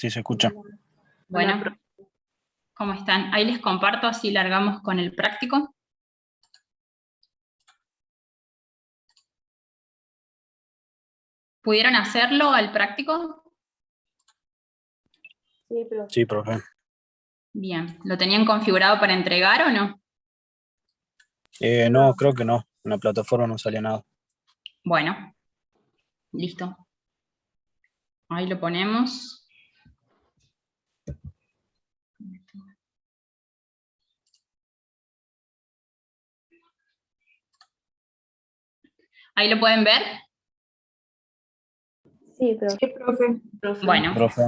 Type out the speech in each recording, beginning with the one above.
Sí, se escucha. Bueno, ¿cómo están? Ahí les comparto, así largamos con el práctico. ¿Pudieron hacerlo al práctico? Sí, pero... Sí, profe. Bien, ¿lo tenían configurado para entregar o no? No, creo que no. En la plataforma no salía nada. Bueno, listo. Ahí lo ponemos. ¿Ahí lo pueden ver? Sí, profe. Bueno, Profe.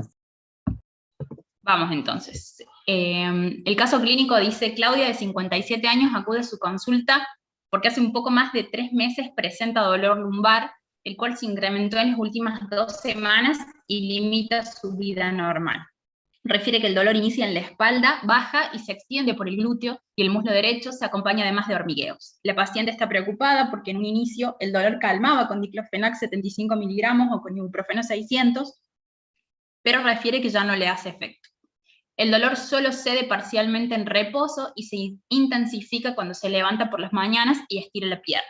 vamos entonces. El caso clínico dice: Claudia, de 57 años, acude a su consulta porque hace un poco más de 3 meses presenta dolor lumbar, el cual se incrementó en las últimas 2 semanas y limita su vida normal. Refiere que el dolor inicia en la espalda, baja y se extiende por el glúteo y el muslo derecho, se acompaña además de hormigueos. La paciente está preocupada porque en un inicio el dolor calmaba con diclofenac 75 miligramos o con ibuprofeno 600, pero refiere que ya no le hace efecto. El dolor solo cede parcialmente en reposo y se intensifica cuando se levanta por las mañanas y estira la pierna.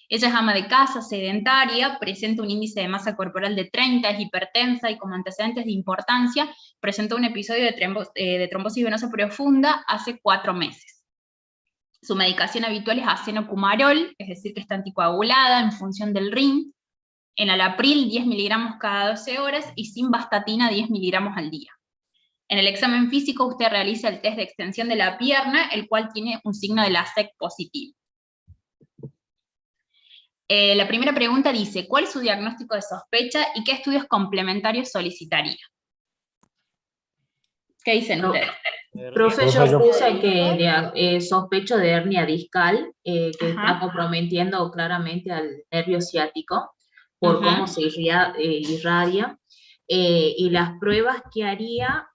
Ella es ama de casa, sedentaria, presenta un índice de masa corporal de 30, es hipertensa y como antecedentes de importancia presentó un episodio de trombosis venosa profunda hace 4 meses. Su medicación habitual es acenocumarol, es decir, que está anticoagulada en función del RIN, enalapril 10 miligramos cada 12 horas y simvastatina 10 miligramos al día. En el examen físico usted realiza el test de extensión de la pierna, el cual tiene un signo de LASEK positivo. La primera pregunta dice: ¿cuál es su diagnóstico de sospecha y qué estudios complementarios solicitaría? ¿Qué dicen ustedes? Profe, yo puse que sospecho de hernia discal, que está comprometiendo claramente al nervio ciático por cómo se irradia. Y las pruebas que haría,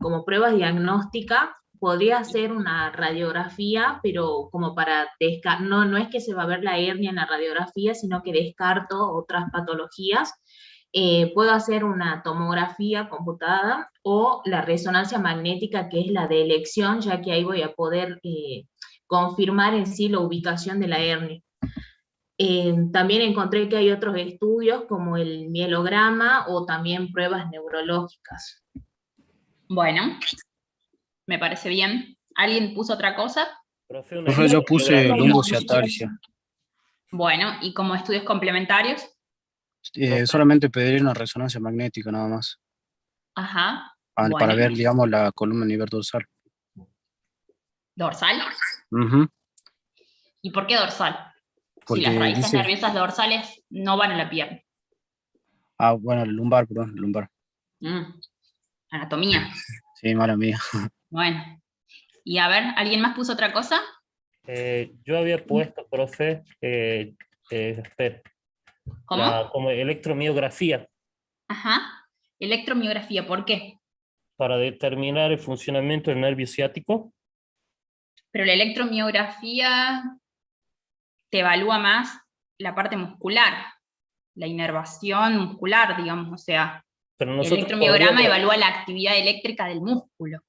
como pruebas diagnósticas, podría hacer una radiografía, pero como para descartar, no es que se va a ver la hernia en la radiografía, sino que descarto otras patologías. Puedo hacer una tomografía computada o la resonancia magnética, que es la de elección, ya que ahí voy a poder confirmar en sí la ubicación de la hernia. También encontré que hay otros estudios como el mielograma o también pruebas neurológicas. Bueno, me parece bien. ¿Alguien puso otra cosa? Profe, yo puse lumbociatalia. Bueno, ¿y como estudios complementarios? Solamente pediría una resonancia magnética nada más. Ajá. Para Bueno. ver, digamos, la columna a nivel dorsal. ¿Dorsal? ¿Y por qué dorsal? Porque si las raíces dice... nerviosas dorsales no van a la pierna. Ah, bueno, el lumbar, perdón, el lumbar. Anatomía. Sí, mala mía. Bueno. Y a ver, ¿alguien más puso otra cosa? Yo había puesto, profe, ¿Cómo? como electromiografía. Ajá. Electromiografía, ¿por qué? Para determinar el funcionamiento del nervio ciático. Pero la electromiografía te evalúa más la parte muscular, la inervación muscular, digamos, o sea, Pero el electromiograma evalúa la actividad eléctrica del músculo.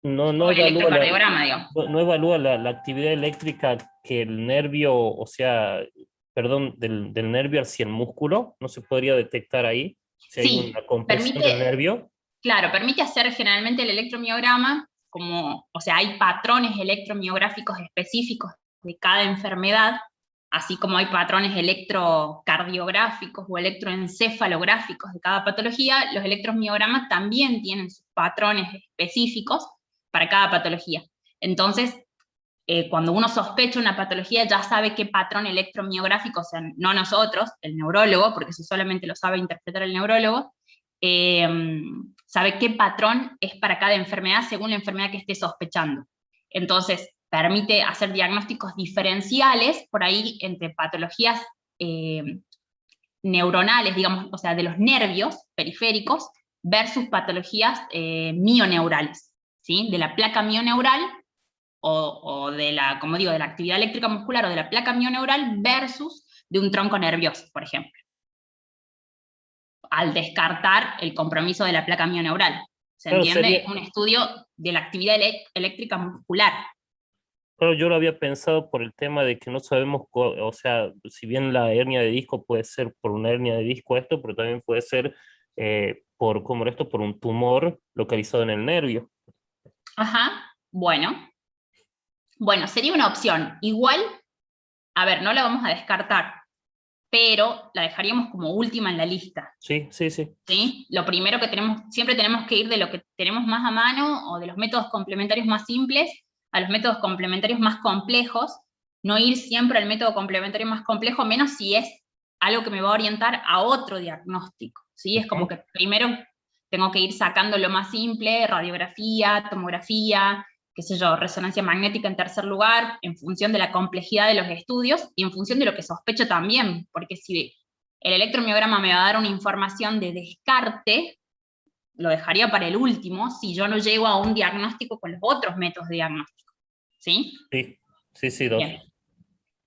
No el electrocardiograma, digamos. No evalúa la actividad eléctrica que el nervio, o sea, perdón, del nervio hacia el músculo, no se podría detectar ahí, si hay una compresión del nervio. Claro, permite hacer generalmente el electromiograma, o sea, hay patrones electromiográficos específicos de cada enfermedad, así como hay patrones electrocardiográficos o electroencefalográficos de cada patología. Los electromiogramas también tienen sus patrones específicos para cada patología. Entonces, cuando uno sospecha una patología, ya sabe qué patrón electromiográfico, o sea, no nosotros, el neurólogo, porque eso solamente lo sabe interpretar el neurólogo, sabe qué patrón es para cada enfermedad según la enfermedad que esté sospechando. Entonces, permite hacer diagnósticos diferenciales por ahí entre patologías neuronales, digamos, o sea, de los nervios periféricos versus patologías mioneurales, ¿sí? De la placa mioneural o de la, como digo, de la actividad eléctrica muscular o de la placa mioneural versus de un tronco nervioso, por ejemplo. al descartar el compromiso de la placa mioneural. ¿Se entiende? Es un estudio de la actividad eléctrica muscular. Claro, yo lo había pensado por el tema de que no sabemos, o sea, si bien la hernia de disco puede ser por una hernia de disco esto, pero también puede ser por un tumor localizado en el nervio. Ajá, bueno. Bueno, sería una opción. Igual, a ver, no la vamos a descartar, pero la dejaríamos como última en la lista. Sí, sí, sí. ¿Sí? Lo primero que siempre tenemos que ir de lo que tenemos más a mano, o de los métodos complementarios más simples, a los métodos complementarios más complejos, no ir siempre al método complementario más complejo, menos si es algo que me va a orientar a otro diagnóstico, ¿sí? Es como que primero tengo que ir sacando lo más simple, radiografía, tomografía, qué sé yo, resonancia magnética en tercer lugar, en función de la complejidad de los estudios, y en función de lo que sospecho también, porque si el electromiograma me va a dar una información de descarte, lo dejaría para el último, si yo no llego a un diagnóstico con los otros métodos de diagnóstico. ¿Sí? Sí, dos. Bien.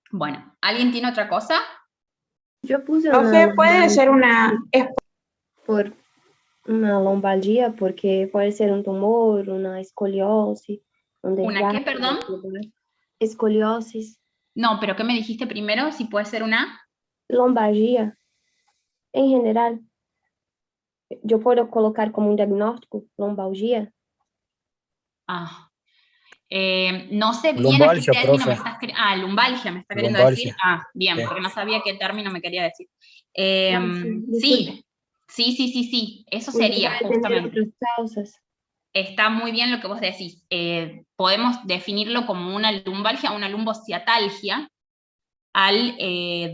Bueno, ¿alguien tiene otra cosa? Yo puse Profe, puede ser por una lombalgia, porque puede ser un tumor, una escoliosis. ¿Una qué, perdón? Escoliosis. No, pero ¿qué me dijiste primero? Si puede ser una... Lombalgia. En general. Yo puedo colocar como un diagnóstico lombalgia. No sé bien lumbalgia, a qué término profe. me estás queriendo... Ah, lumbalgia me está queriendo decir. Bien, porque no sabía qué término me quería decir. Sí, eso sería justamente. Otras causas. Está muy bien lo que vos decís. Podemos definirlo como una lumbalgia, una lumbociatalgia, al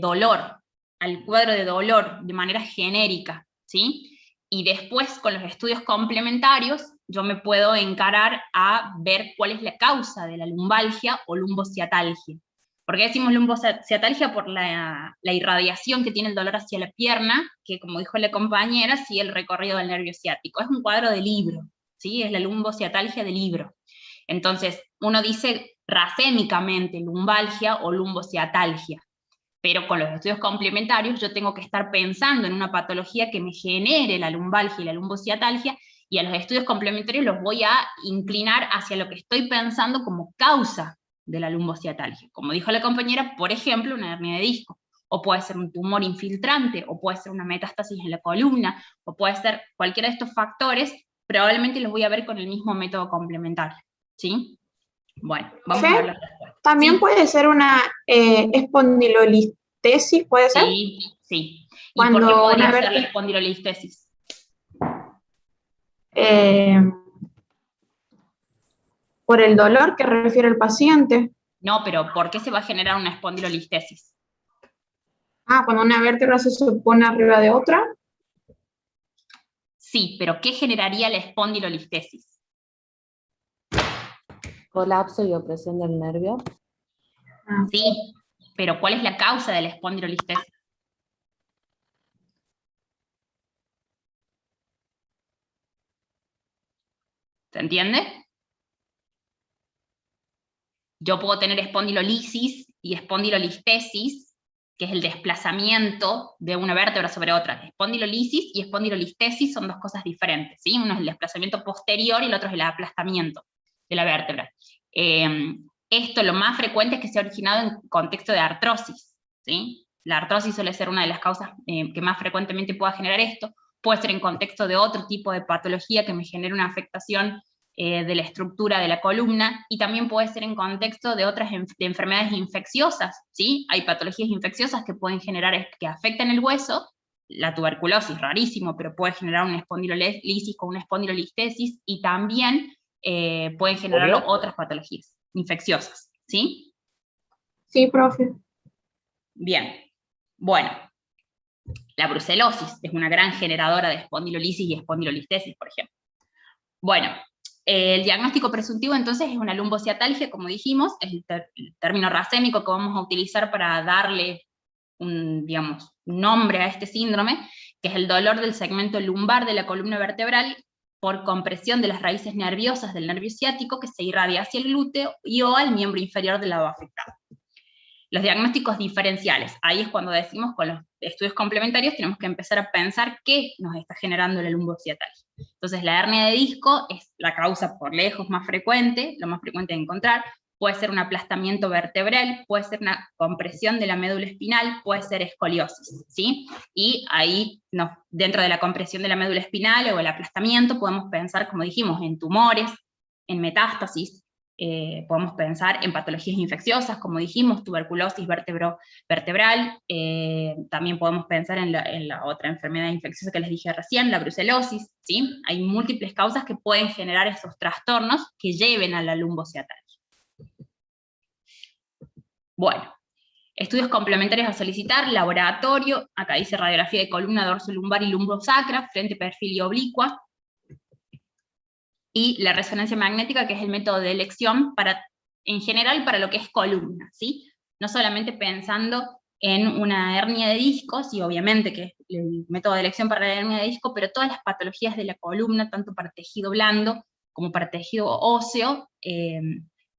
dolor, al cuadro de dolor de manera genérica, ¿sí? Y después, con los estudios complementarios, yo me puedo encarar a ver cuál es la causa de la lumbalgia o lumbociatalgia. ¿Por qué decimos lumbociatalgia? Por la irradiación que tiene el dolor hacia la pierna, que como dijo la compañera, sigue el recorrido del nervio ciático. Es un cuadro de Libro, ¿sí? Es la lumbociatalgia de Libro. Entonces, uno dice racémicamente lumbalgia o lumbociatalgia, pero con los estudios complementarios yo tengo que estar pensando en una patología que me genere la lumbalgia y la lumbociatalgia, y a los estudios complementarios los voy a inclinar hacia lo que estoy pensando como causa de la lumbociatalgia. Como dijo la compañera, por ejemplo, una hernia de disco, o puede ser un tumor infiltrante, o puede ser una metástasis en la columna, o puede ser cualquiera de estos factores, probablemente los voy a ver con el mismo método complementario, ¿sí? Bueno, vamos a ver la respuesta. También puede ser una espondilolistesis, ¿puede ser? Sí. ¿Y por qué podría ser la espondilolistesis? Por el dolor que refiere el paciente. No, pero ¿por qué se va a generar una espondilolistesis? Cuando una vértebra se supone arriba de otra. Sí, pero ¿qué generaría la espondilolistesis? Colapso y opresión del nervio. Sí, pero ¿cuál es la causa de la espondilolistesis? ¿Se entiende? Yo puedo tener espondilolisis y espondilolistesis, que es el desplazamiento de una vértebra sobre otra. Espondilolisis y espondilolistesis son dos cosas diferentes, ¿sí? Uno es el desplazamiento posterior y el otro es el aplastamiento de la vértebra. Esto lo más frecuente es que se ha originado en contexto de artrosis, ¿sí? La artrosis suele ser una de las causas que más frecuentemente pueda generar esto. Puede ser en contexto de otro tipo de patología que me genere una afectación de la estructura de la columna, y también puede ser en contexto de otras de enfermedades infecciosas, ¿sí? Hay patologías infecciosas que pueden generar, que afectan el hueso, la tuberculosis, rarísimo, pero puede generar una espondilolisis con una espondilolistesis, y también pueden generar otras patologías infecciosas, ¿sí? Sí, profe. Bien, bueno, la brucelosis es una gran generadora de espondilolisis y espondilolistesis, por ejemplo. Bueno, el diagnóstico presuntivo entonces es una lumbociatalgia, como dijimos, es el término racémico que vamos a utilizar para darle un nombre a este síndrome, que es el dolor del segmento lumbar de la columna vertebral por compresión de las raíces nerviosas del nervio ciático que se irradia hacia el glúteo y o al miembro inferior del lado afectado. Los diagnósticos diferenciales, ahí es cuando decimos con los estudios complementarios tenemos que empezar a pensar qué nos está generando la lumbociatalia. Entonces la hernia de disco es la causa por lejos más frecuente, lo más frecuente de encontrar, puede ser un aplastamiento vertebral, puede ser una compresión de la médula espinal, puede ser escoliosis, ¿sí? Y ahí, dentro de la compresión de la médula espinal o el aplastamiento, podemos pensar, como dijimos, en tumores, en metástasis, podemos pensar en patologías infecciosas, como dijimos, tuberculosis vertebral, también podemos pensar en la otra enfermedad infecciosa que les dije recién, la brucelosis, ¿sí? Hay múltiples causas que pueden generar esos trastornos que lleven a la lumbociatalia. Bueno, estudios complementarios a solicitar, laboratorio, acá dice radiografía de columna dorso-lumbar y lumbosacra, frente, perfil y oblicua, y la resonancia magnética, que es el método de elección en general para lo que es columna, ¿sí? No solamente pensando en una hernia de disco, sí, obviamente que es el método de elección para la hernia de disco, pero todas las patologías de la columna, tanto para tejido blando como para tejido óseo,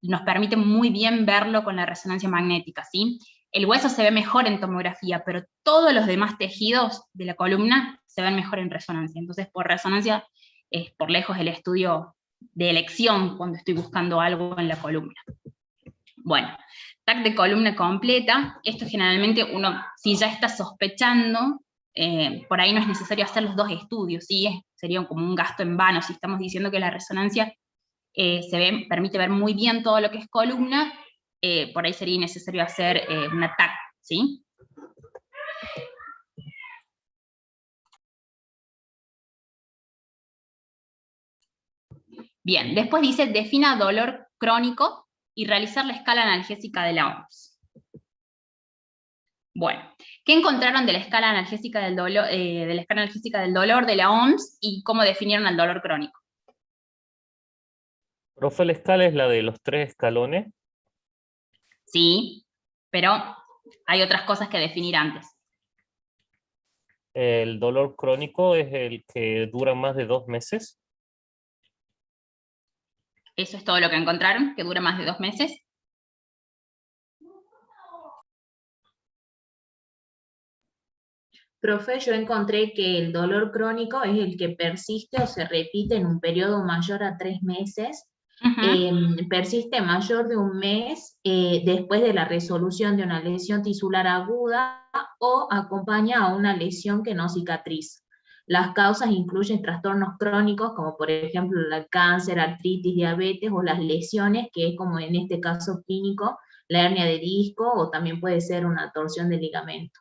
nos permite muy bien verlo con la resonancia magnética, ¿sí? El hueso se ve mejor en tomografía, pero todos los demás tejidos de la columna se ven mejor en resonancia. Entonces, por resonancia es por lejos el estudio de elección cuando estoy buscando algo en la columna. Bueno, TAC de columna completa, esto generalmente uno, si ya está sospechando, por ahí no es necesario hacer los dos estudios, ¿sí? Sería como un gasto en vano, si estamos diciendo que la resonancia permite ver muy bien todo lo que es columna, por ahí sería necesario hacer una TAC, ¿sí? Bien, después dice, defina dolor crónico y realizar la escala analgésica de la OMS. Bueno, ¿qué encontraron de la escala analgésica del dolor, de la OMS y cómo definieron el dolor crónico? Profe, la escala es la de los 3 escalones. Sí, pero hay otras cosas que definir antes. El dolor crónico es el que dura más de 2 meses. Eso es todo lo que encontraron, que dura más de 2 meses. Profe, yo encontré que el dolor crónico es el que persiste o se repite en un periodo mayor a 3 meses, persiste mayor de 1 mes después de la resolución de una lesión tisular aguda o acompaña a una lesión que no cicatriza. Las causas incluyen trastornos crónicos como por ejemplo el cáncer, artritis, diabetes o las lesiones, que es como en este caso clínico, la hernia de disco o también puede ser una torsión de ligamento.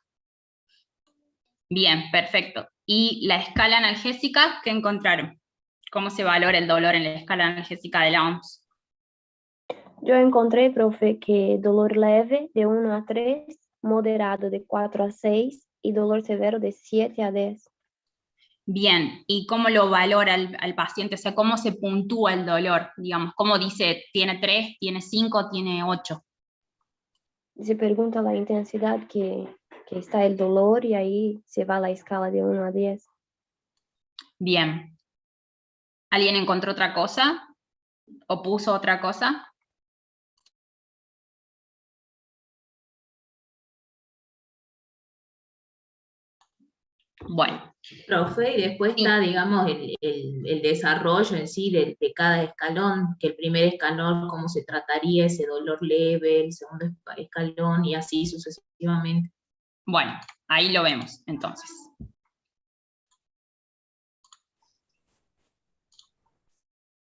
Bien, perfecto. ¿Y la escala analgésica qué encontraron? ¿Cómo se valora el dolor en la escala analgésica de la OMS? Yo encontré, profe, que dolor leve de 1 a 3, moderado de 4 a 6 y dolor severo de 7 a 10. Bien, ¿y cómo lo valora al paciente? O sea, ¿cómo se puntúa el dolor? Digamos, ¿cómo dice, tiene 3, tiene 5, tiene 8? Se pregunta la intensidad que está el dolor y ahí se va la escala de 1 a 10. Bien. ¿Alguien encontró otra cosa? ¿O puso otra cosa? Bueno. Profe, y después está, digamos, el desarrollo en sí de cada escalón, que el primer escalón, cómo se trataría ese dolor leve, el segundo escalón, y así sucesivamente. Bueno, ahí lo vemos, entonces.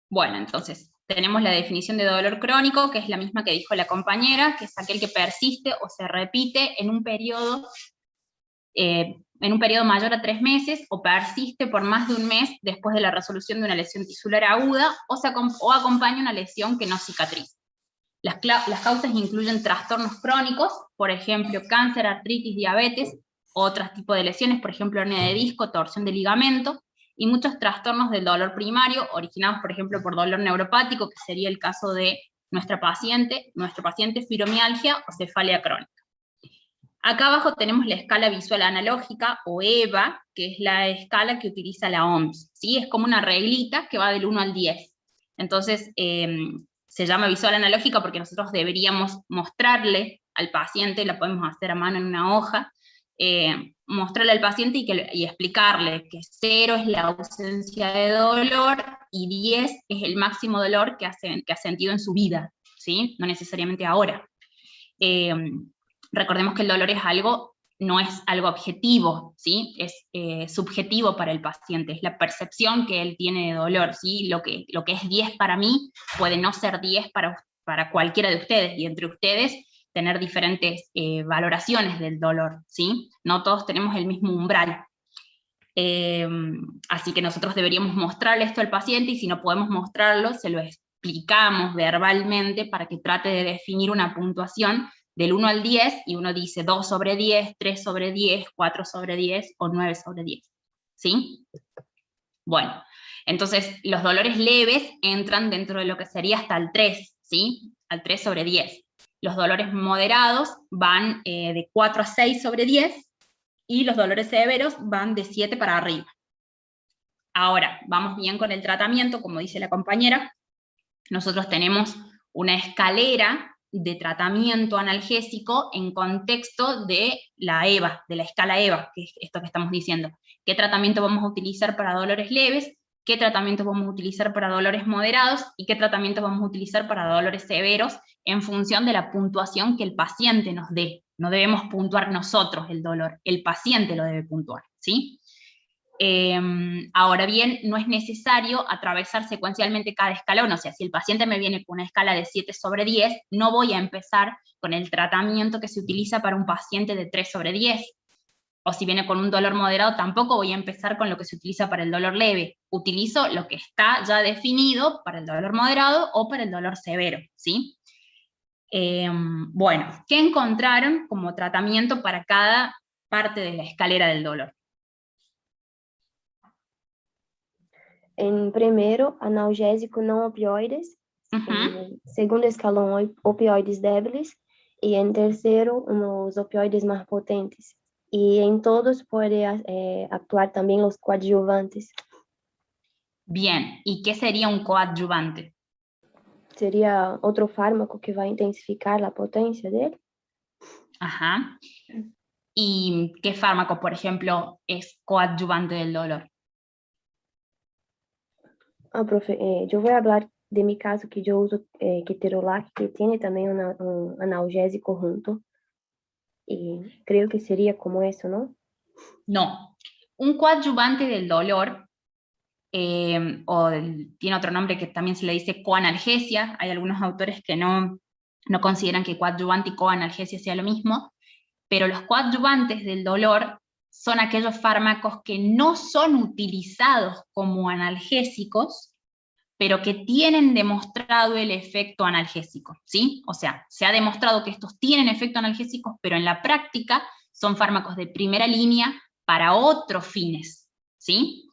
Bueno, entonces, tenemos la definición de dolor crónico, que es la misma que dijo la compañera, que es aquel que persiste o se repite en un periodo mayor a 3 meses, o persiste por más de 1 mes después de la resolución de una lesión tisular aguda, o acompaña una lesión que no cicatriza. Las causas incluyen trastornos crónicos, por ejemplo, cáncer, artritis, diabetes, otros tipos de lesiones, por ejemplo, hernia de disco, torsión de ligamento, y muchos trastornos del dolor primario, originados, por ejemplo, por dolor neuropático, que sería el caso de nuestro paciente, fibromialgia o cefalia crónica. Acá abajo tenemos la escala visual analógica, o EVA, que es la escala que utiliza la OMS, ¿sí? Es como una reglita que va del 1 al 10. Entonces, se llama visual analógica porque nosotros deberíamos mostrarle al paciente, la podemos hacer a mano en una hoja, mostrarle al paciente y explicarle que 0 es la ausencia de dolor y 10 es el máximo dolor que ha sentido en su vida, ¿sí? No necesariamente ahora. Recordemos que el dolor es algo, no es algo objetivo, ¿sí? Es subjetivo para el paciente, es la percepción que él tiene de dolor, ¿sí? Lo que es 10 para mí puede no ser 10 para cualquiera de ustedes, y entre ustedes tener diferentes valoraciones del dolor, ¿sí? No todos tenemos el mismo umbral. Así que nosotros deberíamos mostrarle esto al paciente, y si no podemos mostrarlo, se lo explicamos verbalmente para que trate de definir una puntuación del 1 al 10, y uno dice 2 sobre 10, 3 sobre 10, 4 sobre 10 o 9 sobre 10, ¿sí? Bueno, entonces los dolores leves entran dentro de lo que sería hasta el 3, ¿sí? Al 3 sobre 10. Los dolores moderados van de 4 a 6 sobre 10, y los dolores severos van de 7 para arriba. Ahora, vamos bien con el tratamiento, como dice la compañera. Nosotros tenemos una escalera de tratamiento analgésico en contexto de la EVA, de la escala EVA, que es esto que estamos diciendo. ¿Qué tratamiento vamos a utilizar para dolores leves? ¿Qué tratamiento vamos a utilizar para dolores moderados? ¿Y qué tratamiento vamos a utilizar para dolores severos? En función de la puntuación que el paciente nos dé. No debemos puntuar nosotros el dolor, el paciente lo debe puntuar, ¿sí? Ahora bien, no es necesario atravesar secuencialmente cada escalón, o sea, si el paciente me viene con una escala de 7 sobre 10, no voy a empezar con el tratamiento que se utiliza para un paciente de 3 sobre 10, o si viene con un dolor moderado, tampoco voy a empezar con lo que se utiliza para el dolor leve, utilizo lo que está ya definido para el dolor moderado o para el dolor severo, ¿sí? Bueno, ¿qué encontraron como tratamiento para cada parte de la escalera del dolor? Em primeiro, analgésico não opioides. Em segundo escalão, opioides débeis. E em terceiro, os opioides mais potentes. E em todos pode actuar também os coadjuvantes. Bien, ¿y qué sería un coadyuvante? Seria outro fármaco que vai intensificar a potência dele. Ajá. ¿Y qué fármaco, por ejemplo, es coadyuvante del dolor? Profe, eu vou falar de mi caso que eu uso ketorolac, que tem também analgésico junto. Y creo que sería como eso, ¿no? No. Un coadyuvante del dolor, tiene otro nombre que también se le dice coanalgesia. Hay algunos autores que no consideran que coadyuvante y coanalgesia sea lo mismo, pero los coadyuvantes del dolor son aquellos fármacos que no son utilizados como analgésicos, pero que tienen demostrado el efecto analgésico, ¿sí? O sea, se ha demostrado que estos tienen efecto analgésicos, pero en la práctica son fármacos de primera línea para otros fines, ¿sí?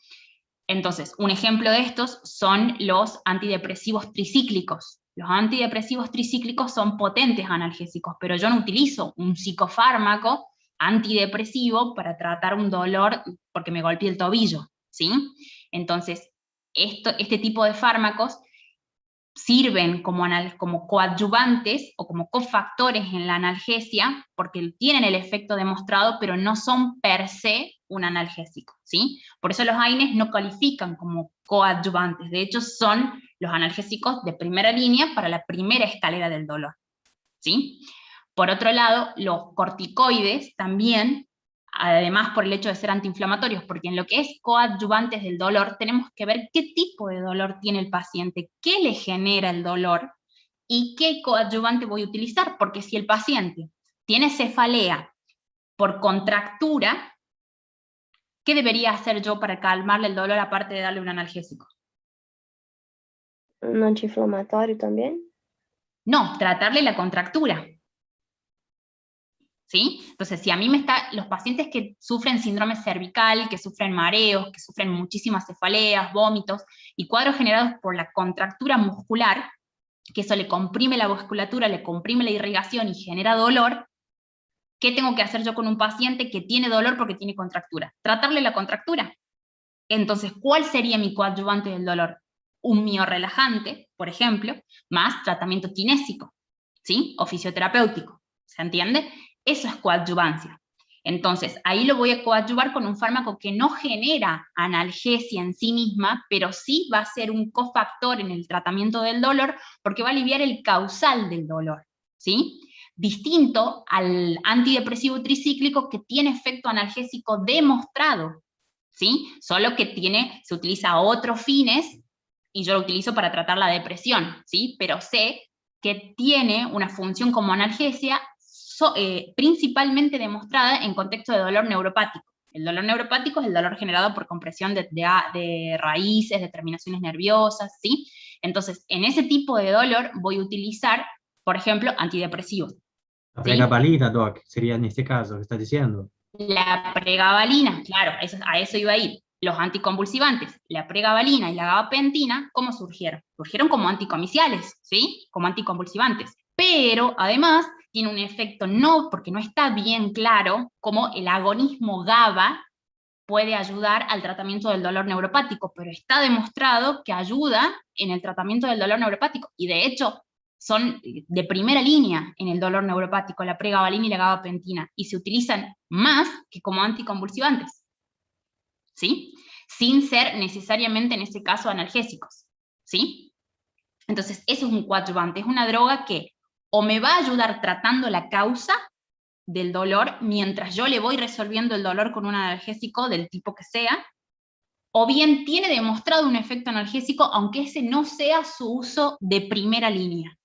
Entonces, un ejemplo de estos son los antidepresivos tricíclicos. Los antidepresivos tricíclicos son potentes analgésicos, pero yo no utilizo un psicofármaco antidepresivo para tratar un dolor porque me golpeé el tobillo, ¿sí? Entonces, este tipo de fármacos sirven como coadyuvantes o como cofactores en la analgesia porque tienen el efecto demostrado, pero no son per se un analgésico, ¿sí? Por eso los AINES no califican como coadyuvantes, de hecho son los analgésicos de primera línea para la primera escalera del dolor, ¿sí? Por otro lado, los corticoides también, además por el hecho de ser antiinflamatorios, porque en lo que es coadyuvantes del dolor tenemos que ver qué tipo de dolor tiene el paciente, qué le genera el dolor y qué coadyuvante voy a utilizar, porque si el paciente tiene cefalea por contractura, ¿qué debería hacer yo para calmarle el dolor aparte de darle un analgésico? ¿Un antiinflamatorio también? No, tratarle la contractura. ¿Sí? Entonces, si a mí los pacientes que sufren síndrome cervical, que sufren mareos, que sufren muchísimas cefaleas, vómitos y cuadros generados por la contractura muscular, que eso le comprime la musculatura, le comprime la irrigación y genera dolor, ¿qué tengo que hacer yo con un paciente que tiene dolor porque tiene contractura? Tratarle la contractura. Entonces, ¿cuál sería mi coadyuvante del dolor? Un miorrelajante, por ejemplo, más tratamiento kinésico, ¿sí? O fisioterapéutico. ¿Se entiende? Eso es coadyuvancia. Entonces, ahí lo voy a coadyuvar con un fármaco que no genera analgesia en sí misma, pero sí va a ser un cofactor en el tratamiento del dolor, porque va a aliviar el causal del dolor, ¿sí? Distinto al antidepresivo tricíclico que tiene efecto analgésico demostrado, ¿sí? Solo que se utiliza a otros fines, y yo lo utilizo para tratar la depresión, ¿sí? Pero sé que tiene una función como analgesia principalmente demostrada en contexto de dolor neuropático. El dolor neuropático es el dolor generado por compresión de raíces, de terminaciones nerviosas, ¿sí? Entonces, en ese tipo de dolor voy a utilizar, por ejemplo, antidepresivos. La pregabalina, Doc, sería en este caso, ¿qué estás diciendo? La pregabalina, claro, a eso iba a ir. Los anticonvulsivantes, la pregabalina y la gabapentina, ¿cómo surgieron? Surgieron como anticomiciales, ¿sí? Como anticonvulsivantes. Pero, además, tiene un efecto porque no está bien claro cómo el agonismo GABA puede ayudar al tratamiento del dolor neuropático, pero está demostrado que ayuda en el tratamiento del dolor neuropático, y de hecho son de primera línea en el dolor neuropático, la pregabalina y la gabapentina, y se utilizan más que como anticonvulsivantes, ¿sí? Sin ser necesariamente en este caso analgésicos, ¿sí? Entonces, eso es un coadyuvante, es una droga que o me va a ayudar tratando la causa del dolor, mientras yo le voy resolviendo el dolor con un analgésico del tipo que sea, o bien tiene demostrado un efecto analgésico, aunque ese no sea su uso de primera línea.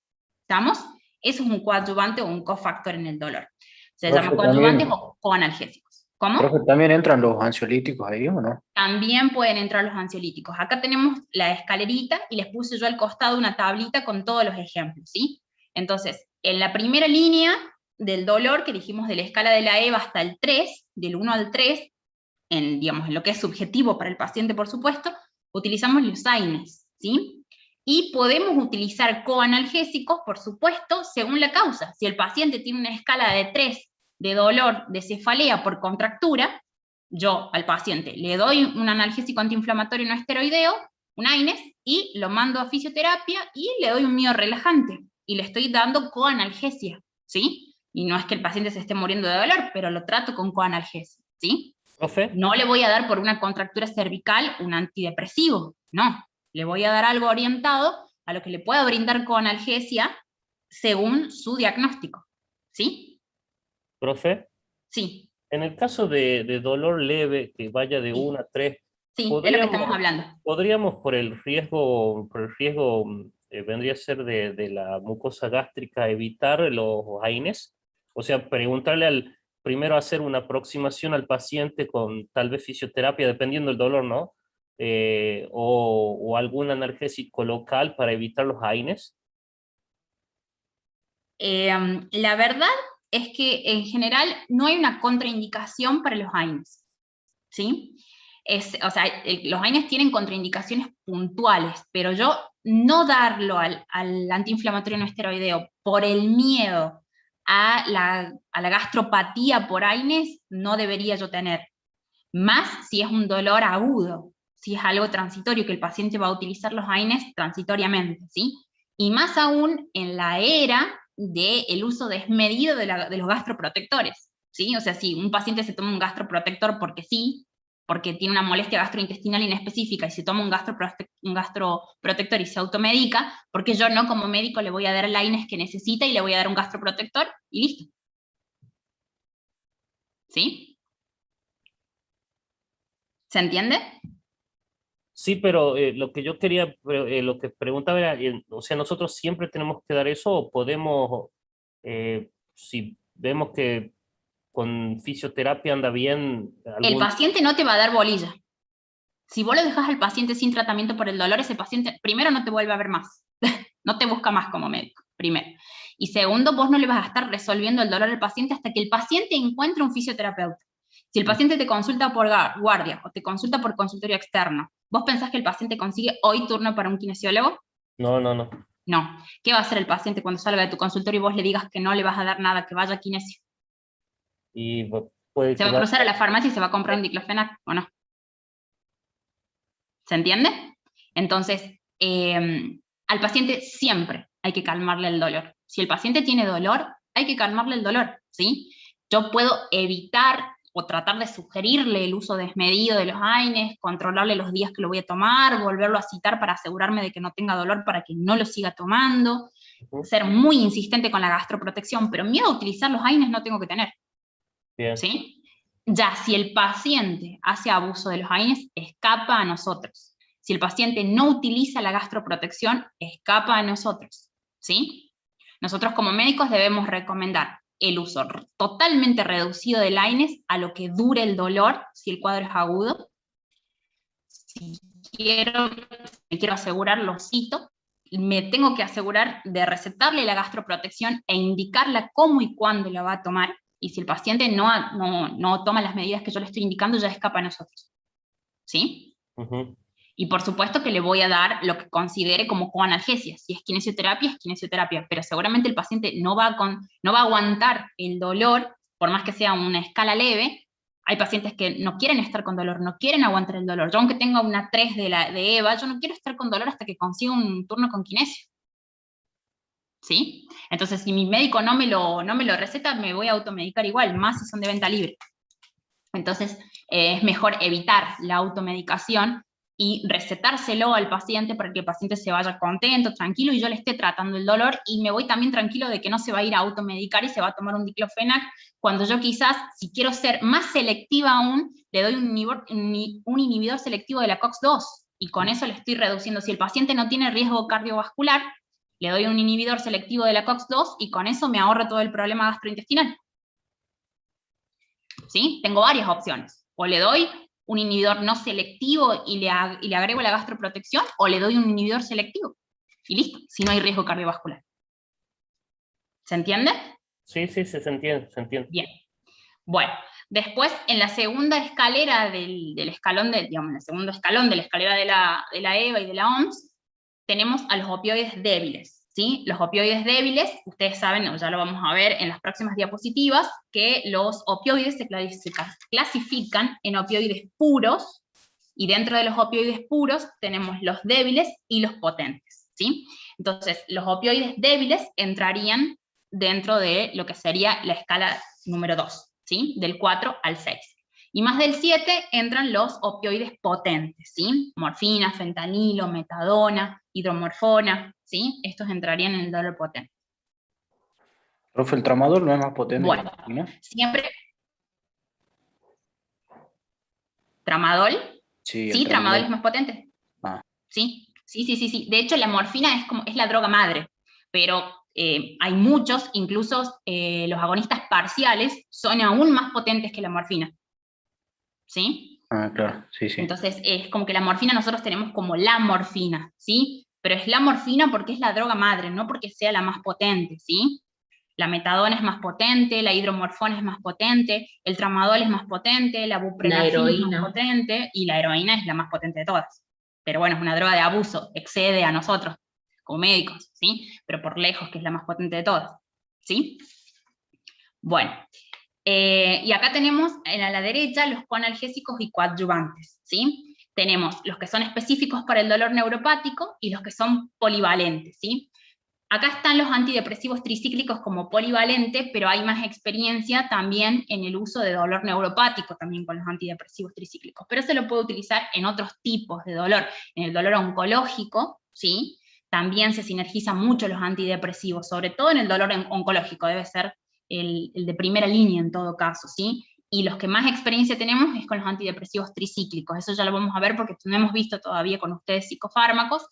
¿Estamos? Eso es un coadyuvante o un cofactor en el dolor. Se llama coadyuvantes o coanalgésicos. ¿Cómo? Creo que también entran los ansiolíticos ahí, ¿o no? También pueden entrar los ansiolíticos. Acá tenemos la escalerita y les puse yo al costado una tablita con todos los ejemplos, ¿sí? Entonces, en la primera línea del dolor, que dijimos de la escala de la EVA hasta el 3, del 1 al 3, en lo que es subjetivo para el paciente, por supuesto, utilizamos los AINES, ¿sí? Y podemos utilizar coanalgésicos, por supuesto, según la causa. Si el paciente tiene una escala de 3 de dolor, de cefalea por contractura, yo al paciente le doy un analgésico antiinflamatorio no esteroideo, un AINES, y lo mando a fisioterapia y le doy un miorelajante, y le estoy dando coanalgesia, ¿sí? Y no es que el paciente se esté muriendo de dolor, pero lo trato con coanalgesia, ¿sí? ¿Profe? No le voy a dar por una contractura cervical un antidepresivo, no. Le voy a dar algo orientado a lo que le pueda brindar coanalgesia según su diagnóstico, ¿sí? ¿Profe? Sí. En el caso de dolor leve, que vaya de 1 a 3, sí, es lo que estamos hablando. Podríamos, por el riesgo vendría a ser de la mucosa gástrica, evitar los AINES. O sea, preguntarle primero hacer una aproximación al paciente con tal vez fisioterapia, dependiendo del dolor, ¿no? O algún analgésico local para evitar los AINES. La verdad es que en general no hay una contraindicación para los AINES, ¿sí? Los AINES tienen contraindicaciones puntuales, pero yo no darlo al antiinflamatorio no esteroideo por el miedo a la gastropatía por AINES no debería yo tener. Más si es un dolor agudo, si es algo transitorio, que el paciente va a utilizar los AINES transitoriamente, ¿sí? Y más aún en la era del uso desmedido de los gastroprotectores, ¿sí? O sea, si un paciente se toma un gastroprotector porque sí, porque tiene una molestia gastrointestinal inespecífica y se toma un gastroprotector y se automedica, porque yo no como médico le voy a dar el AINES que necesita y le voy a dar un gastroprotector y listo. ¿Sí? ¿Se entiende? Sí, pero lo que yo quería, lo que preguntaba era, o sea, ¿nosotros siempre tenemos que dar eso o podemos, si vemos que con fisioterapia anda bien? El paciente no te va a dar bolilla. Si vos lo dejas al paciente sin tratamiento por el dolor, ese paciente primero no te vuelve a ver más, no te busca más como médico, primero. Y segundo, vos no le vas a estar resolviendo el dolor al paciente hasta que el paciente encuentre un fisioterapeuta. Si el paciente te consulta por guardia o te consulta por consultorio externo, ¿vos pensás que el paciente consigue hoy turno para un kinesiólogo? No. No. ¿Qué va a hacer el paciente cuando salga de tu consultorio y vos le digas que no le vas a dar nada, que vaya a kinesio? Y ¿Se va a cruzar a la farmacia y se va a comprar un diclofenac o no? ¿Se entiende? Entonces, al paciente siempre hay que calmarle el dolor. Si el paciente tiene dolor, hay que calmarle el dolor, ¿sí? Yo puedo evitar o tratar de sugerirle el uso desmedido de los AINES, controlarle los días que lo voy a tomar, volverlo a citar para asegurarme de que no tenga dolor para que no lo siga tomando, ser muy insistente con la gastroprotección, pero miedo a utilizar los AINES no tengo que tener. Bien. ¿Sí? Ya, si el paciente hace abuso de los AINES, escapa a nosotros. Si el paciente no utiliza la gastroprotección, escapa a nosotros. ¿Sí? Nosotros como médicos debemos recomendar el uso totalmente reducido del AINES a lo que dure el dolor, si el cuadro es agudo. Si me quiero asegurar, lo cito, me tengo que asegurar de recetarle la gastroprotección e indicarla cómo y cuándo la va a tomar, y si el paciente no toma las medidas que yo le estoy indicando, ya escapa a nosotros. ¿Sí? Y por supuesto que le voy a dar lo que considere como coanalgesia. Si es kinesioterapia, pero seguramente el paciente no va a aguantar el dolor, por más que sea una escala leve. Hay pacientes que no quieren estar con dolor, no quieren aguantar el dolor. Yo, aunque tenga una 3 de EVA, yo no quiero estar con dolor hasta que consiga un turno con kinesio. ¿Sí? Entonces, si mi médico no me lo receta, me voy a automedicar igual, más si son de venta libre. Entonces, es mejor evitar la automedicación y recetárselo al paciente para que el paciente se vaya contento, tranquilo, y yo le esté tratando el dolor, y me voy también tranquilo de que no se va a ir a automedicar y se va a tomar un diclofenac, cuando yo quizás, si quiero ser más selectiva aún, le doy un inhibidor selectivo de la COX-2, y con eso le estoy reduciendo. Si el paciente no tiene riesgo cardiovascular, le doy un inhibidor selectivo de la COX-2, y con eso me ahorro todo el problema gastrointestinal. ¿Sí? Tengo varias opciones. O le doy un inhibidor no selectivo y le agrego la gastroprotección, o le doy un inhibidor selectivo. Y listo, si no hay riesgo cardiovascular. ¿Se entiende? Sí, se entiende, se entiende. Bien. Bueno, después en la segunda escalera del escalón, digamos, en el segundo escalón de la escalera de la EVA y de la OMS, tenemos a los opioides débiles. ¿Sí? Los opioides débiles, ustedes saben, ya lo vamos a ver en las próximas diapositivas, que los opioides se clasifican en opioides puros, y dentro de los opioides puros tenemos los débiles y los potentes. ¿Sí? Entonces, los opioides débiles entrarían dentro de lo que sería la escala número 2, ¿sí? Del 4 al 6. Y más del 7 entran los opioides potentes, ¿sí? Morfina, fentanilo, metadona, hidromorfona, ¿sí? Estos entrarían en el dolor potente. Profe, ¿el tramadol no es más potente? Bueno, ¿no? siempre... ¿Tramadol? Sí, tramadol es más potente. Ah. Sí. De hecho, la morfina es la droga madre, pero hay muchos, incluso los agonistas parciales, son aún más potentes que la morfina. ¿Sí? Ah, claro, sí. Entonces es como que la morfina nosotros tenemos como la morfina, ¿sí? Pero es la morfina porque es la droga madre, no porque sea la más potente, ¿sí? La metadona es más potente, la hidromorfona es más potente, el tramadol es más potente, la buprenorfina es más potente, y la heroína es la más potente de todas. Pero bueno, es una droga de abuso, excede a nosotros como médicos, ¿sí? Pero por lejos que es la más potente de todas, ¿sí? Bueno. Y acá tenemos a la derecha los coanalgésicos y coadyuvantes, ¿sí? Tenemos los que son específicos para el dolor neuropático y los que son polivalentes, ¿sí? Acá están los antidepresivos tricíclicos como polivalente, pero hay más experiencia también en el uso de dolor neuropático, también con los antidepresivos tricíclicos, pero se lo puede utilizar en otros tipos de dolor. En el dolor oncológico, ¿sí? También se sinergizan mucho los antidepresivos, sobre todo en el dolor oncológico, debe ser el de primera línea en todo caso, ¿sí? Y los que más experiencia tenemos es con los antidepresivos tricíclicos. Eso ya lo vamos a ver porque no hemos visto todavía con ustedes psicofármacos.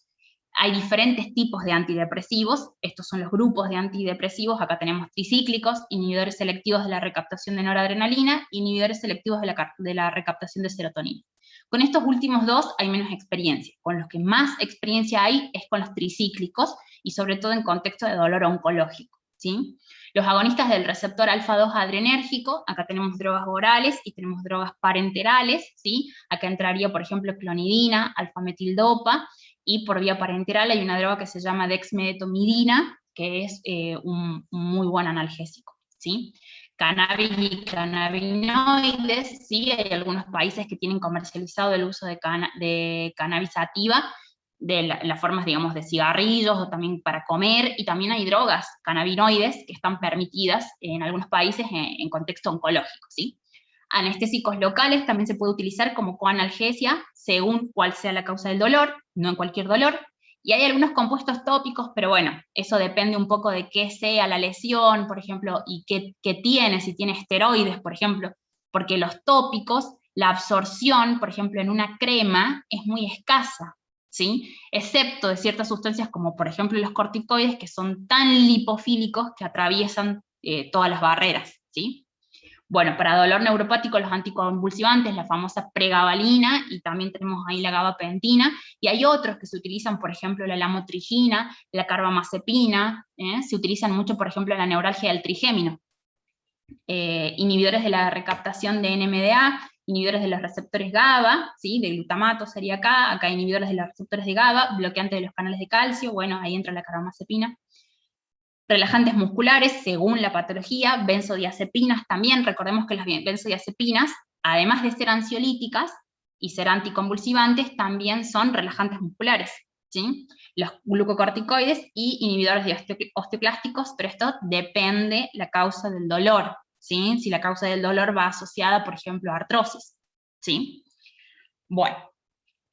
Hay diferentes tipos de antidepresivos, estos son los grupos de antidepresivos. Acá tenemos tricíclicos, inhibidores selectivos de la recaptación de noradrenalina, inhibidores selectivos de la recaptación de serotonina. Con estos últimos dos hay menos experiencia. Con los que más experiencia hay es con los tricíclicos, y sobre todo en contexto de dolor oncológico, ¿sí? Los agonistas del receptor alfa-2 adrenérgico, acá tenemos drogas orales y tenemos drogas parenterales, ¿sí? Acá entraría, por ejemplo, clonidina, alfametildopa, y por vía parenteral hay una droga que se llama dexmedetomidina, que es un muy buen analgésico, ¿sí? Cannabis y cannabinoides, ¿sí? Hay algunos países que tienen comercializado el uso de cannabis sativa, las formas, digamos, de cigarrillos o también para comer, y también hay drogas cannabinoides que están permitidas en algunos países en contexto oncológico, ¿sí? Anestésicos locales también se puede utilizar como coanalgesia según cuál sea la causa del dolor, no en cualquier dolor, y hay algunos compuestos tópicos, pero bueno, eso depende un poco de qué sea la lesión, por ejemplo, y qué tiene, si tiene esteroides, por ejemplo, porque los tópicos, la absorción, por ejemplo, en una crema es muy escasa, ¿sí? Excepto de ciertas sustancias como por ejemplo los corticoides, que son tan lipofílicos que atraviesan todas las barreras, ¿sí? Bueno, para dolor neuropático los anticonvulsivantes, la famosa pregabalina, y también tenemos ahí la gabapentina, y hay otros que se utilizan, por ejemplo, la lamotrigina, la carbamazepina, se utilizan mucho, por ejemplo, en la neuralgia del trigémino. Inhibidores de la recaptación de NMDA, inhibidores de los receptores GABA, ¿sí? De glutamato sería acá inhibidores de los receptores de GABA, bloqueantes de los canales de calcio, bueno, ahí entra la carbamazepina. Relajantes musculares, según la patología, benzodiazepinas también, recordemos que las benzodiazepinas, además de ser ansiolíticas y ser anticonvulsivantes, también son relajantes musculares, ¿sí? Los glucocorticoides y inhibidores de osteoclásticos, pero esto depende la causa del dolor, ¿sí? Si la causa del dolor va asociada, por ejemplo, a artrosis, ¿sí? Bueno,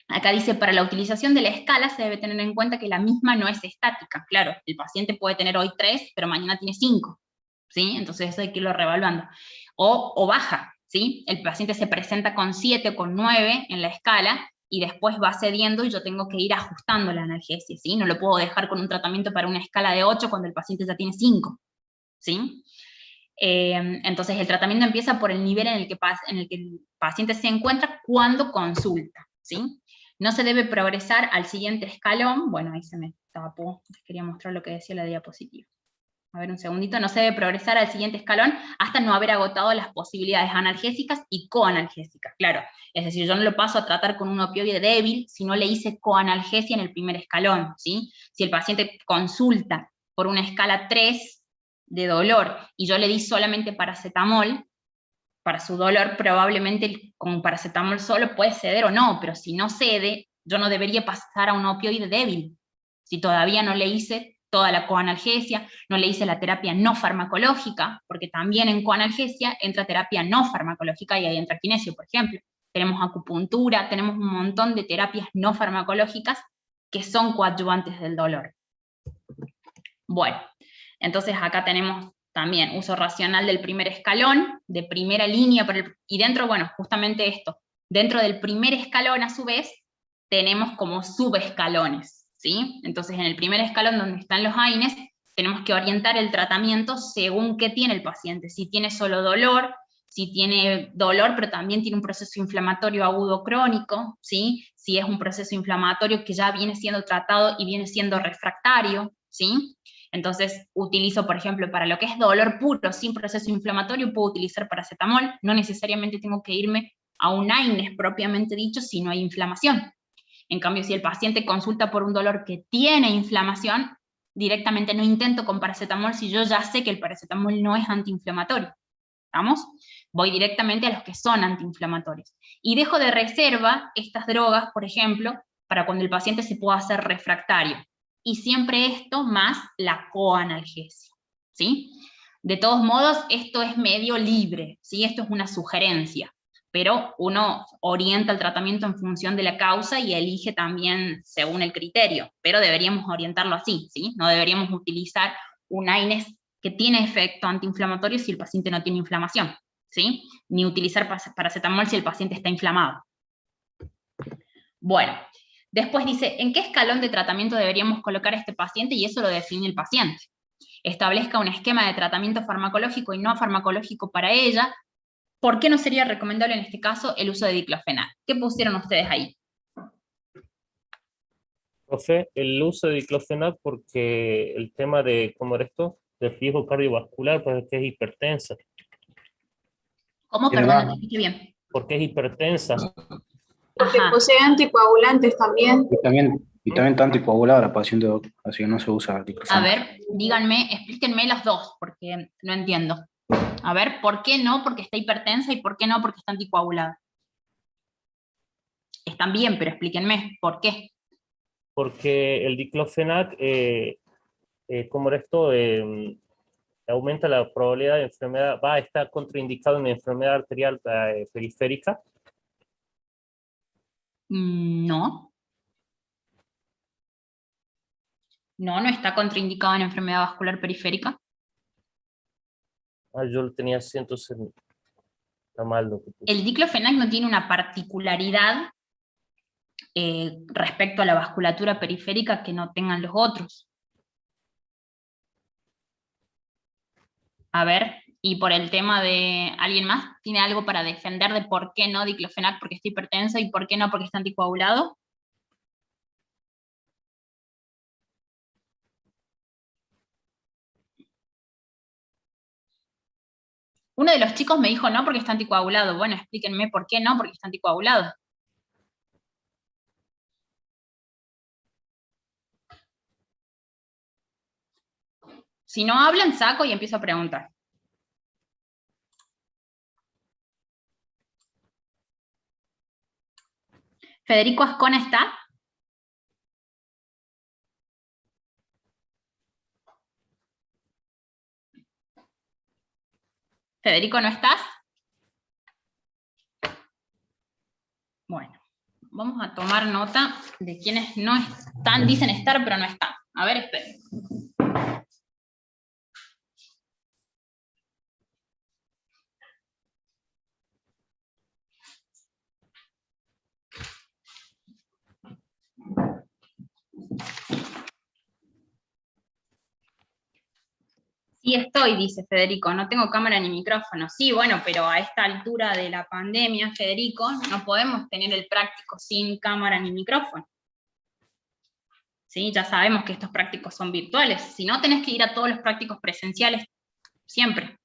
acá dice, para la utilización de la escala se debe tener en cuenta que la misma no es estática. Claro, el paciente puede tener hoy 3, pero mañana tiene 5, ¿sí? Entonces eso hay que irlo revaluando. O baja, ¿sí? El paciente se presenta con 7 o con 9 en la escala, y después va cediendo y yo tengo que ir ajustando la analgesia, ¿sí? No lo puedo dejar con un tratamiento para una escala de 8 cuando el paciente ya tiene 5, ¿sí? Entonces el tratamiento empieza por el nivel en el que el paciente se encuentra cuando consulta, ¿sí? No se debe progresar al siguiente escalón. Bueno, ahí se me tapó, les quería mostrar lo que decía la diapositiva. A ver, un segundito. No se debe progresar al siguiente escalón hasta no haber agotado las posibilidades analgésicas y coanalgésicas, claro. Es decir, yo no lo paso a tratar con un opioide débil si no le hice coanalgesia en el primer escalón, ¿sí? Si el paciente consulta por una escala 3 de dolor y yo le di solamente paracetamol para su dolor, probablemente con paracetamol solo puede ceder o no, pero si no cede, yo no debería pasar a un opioide débil, si todavía no le hice toda la coanalgesia, no le hice la terapia no farmacológica, porque también en coanalgesia entra terapia no farmacológica y ahí entra kinesio, por ejemplo. Tenemos acupuntura, tenemos un montón de terapias no farmacológicas que son coadyuvantes del dolor. Bueno, entonces acá tenemos también uso racional del primer escalón, de primera línea, y dentro, bueno, justamente esto, dentro del primer escalón a su vez, tenemos como subescalones, ¿sí? Entonces en el primer escalón donde están los AINES, tenemos que orientar el tratamiento según qué tiene el paciente, si tiene solo dolor, si tiene dolor pero también tiene un proceso inflamatorio agudo crónico, ¿sí? Si es un proceso inflamatorio que ya viene siendo tratado y viene siendo refractario, ¿sí? Entonces utilizo, por ejemplo, para lo que es dolor puro, sin proceso inflamatorio, puedo utilizar paracetamol, no necesariamente tengo que irme a un AINES propiamente dicho si no hay inflamación. En cambio, si el paciente consulta por un dolor que tiene inflamación, directamente no intento con paracetamol si yo ya sé que el paracetamol no es antiinflamatorio. ¿Estamos? Voy directamente a los que son antiinflamatorios. Y dejo de reserva estas drogas, por ejemplo, para cuando el paciente se pueda hacer refractario. Y siempre esto más la coanalgesia, ¿sí? De todos modos, esto es medio libre, ¿sí? Esto es una sugerencia, pero uno orienta el tratamiento en función de la causa y elige también según el criterio, pero deberíamos orientarlo así, ¿sí? No deberíamos utilizar un AINES que tiene efecto antiinflamatorio si el paciente no tiene inflamación, ¿sí? Ni utilizar paracetamol si el paciente está inflamado. Bueno, después dice, ¿en qué escalón de tratamiento deberíamos colocar a este paciente? Y eso lo define el paciente. Establezca un esquema de tratamiento farmacológico y no farmacológico para ella. ¿Por qué no sería recomendable en este caso el uso de diclofenac? ¿Qué pusieron ustedes ahí? Profe, el uso de diclofenac porque el tema de, ¿cómo era esto? Del riesgo cardiovascular, pues es que es hipertensa. ¿Cómo? Perdón, no te escuché bien. Porque es hipertensa. Porque posee anticoagulantes también. Y también está anticoagulada la paciente, así que no se usa diclofenac. A ver, díganme, explíquenme las dos, porque no entiendo. A ver, ¿por qué no? Porque está hipertensa, y ¿por qué no? Porque está anticoagulada. Están bien, pero explíquenme, ¿por qué? porque el diclofenac, como esto, aumenta la probabilidad de enfermedad, va a estar contraindicado en enfermedad arterial periférica. No. No está contraindicado en enfermedad vascular periférica. Yo lo tenía así, entonces está mal lo que puse. El diclofenac no tiene una particularidad respecto a la vasculatura periférica que no tengan los otros. A ver, y por el tema de alguien más, ¿tiene algo para defender de por qué no diclofenac porque está hipertenso y por qué no porque está anticoagulado? Uno de los chicos me dijo no porque está anticoagulado. Bueno, explíquenme por qué no porque está anticoagulado. Si no hablan, saco y empiezo a preguntar. ¿Federico Ascona está? ¿Federico, no estás? Bueno, vamos a tomar nota de quienes no están, dicen estar, pero no están. A ver, esperen. Sí estoy, dice Federico, no tengo cámara ni micrófono. Sí, bueno, pero a esta altura de la pandemia, Federico, no podemos tener el práctico sin cámara ni micrófono. ¿Sí? Ya sabemos que estos prácticos son virtuales. Si no, tenés que ir a todos los prácticos presenciales siempre.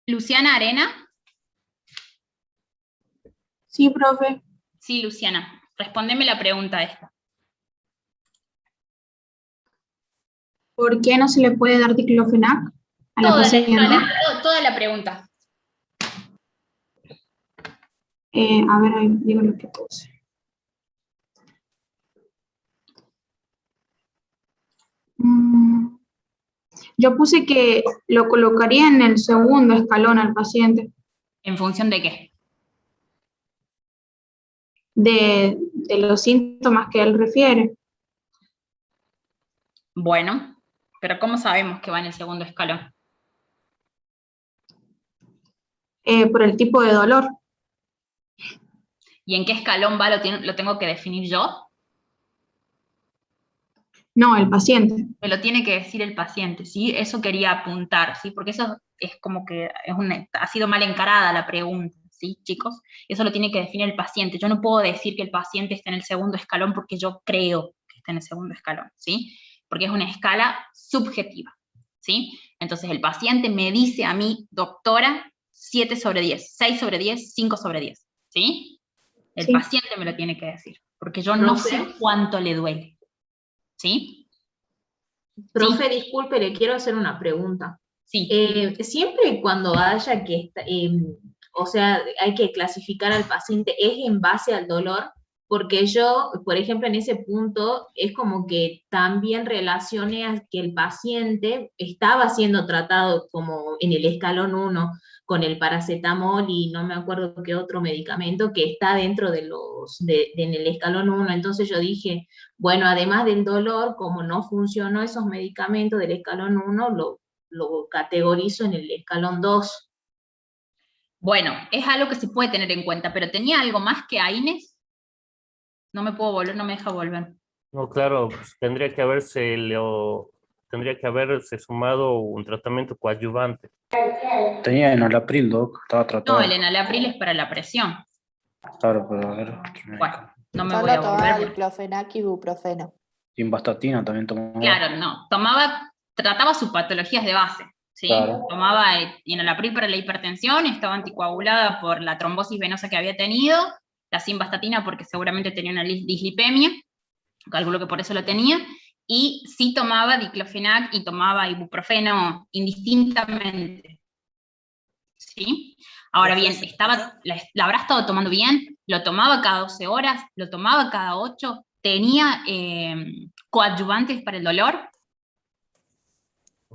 Luciana Arena. Sí, profe. Sí, Luciana. Respóndeme la pregunta esta. ¿Por qué no se le puede dar diclofenac a la paciente? Toda la pregunta. A ver, ahí digo lo que puse. Yo puse que lo colocaría en el segundo escalón al paciente. ¿En función de qué? De los síntomas que él refiere. Bueno, pero ¿cómo sabemos que va en el segundo escalón? Por el tipo de dolor. ¿Y en qué escalón va? ¿Lo tengo que definir yo? No, el paciente. Me lo tiene que decir el paciente, ¿sí? Eso quería apuntar, ¿sí? Porque eso es como que ha sido mal encarada la pregunta, ¿sí, chicos? Eso lo tiene que definir el paciente. Yo no puedo decir que el paciente está en el segundo escalón porque yo creo que está en el segundo escalón, ¿sí? Porque es una escala subjetiva, ¿sí? Entonces el paciente me dice a mí, doctora, 7 sobre 10, 6 sobre 10, 5 sobre 10, ¿sí? El paciente me lo tiene que decir, porque yo no sé cuánto le duele. ¿Sí? Profe, disculpe, le quiero hacer una pregunta. Sí. Siempre cuando haya que, o sea, hay que clasificar al paciente, ¿es en base al dolor? Porque yo, por ejemplo, en ese punto, es como que también relacioné a que el paciente estaba siendo tratado como en el escalón 1, con el paracetamol y no me acuerdo qué otro medicamento que está dentro de en el escalón 1. Entonces yo dije, bueno, además del dolor, como no funcionó esos medicamentos del escalón 1, lo categorizo en el escalón 2. Bueno, es algo que se puede tener en cuenta, pero ¿tenía algo más que AINES? No me puedo volver, no me deja volver. No, claro, pues tendría que haberse sumado un tratamiento coadyuvante. Tenía enalapril, doc, estaba tratado. No, el enalapril es para la presión. Claro, pero a ver. Bueno, no me Solo voy a tomaba volver. diclofenac y ibuprofeno. Simvastatina también tomaba. Claro, no. Trataba sus patologías de base. ¿Sí? Claro. Tomaba enalapril para la hipertensión, estaba anticoagulada por la trombosis venosa que había tenido, la simvastatina porque seguramente tenía una dislipemia, calculo que por eso lo tenía, y sí tomaba diclofenac y tomaba ibuprofeno indistintamente. ¿Sí? Ahora bien, ¿la habrá estado tomando bien? ¿Lo tomaba cada 12 horas? ¿Lo tomaba cada 8? ¿Tenía coadyuvantes para el dolor?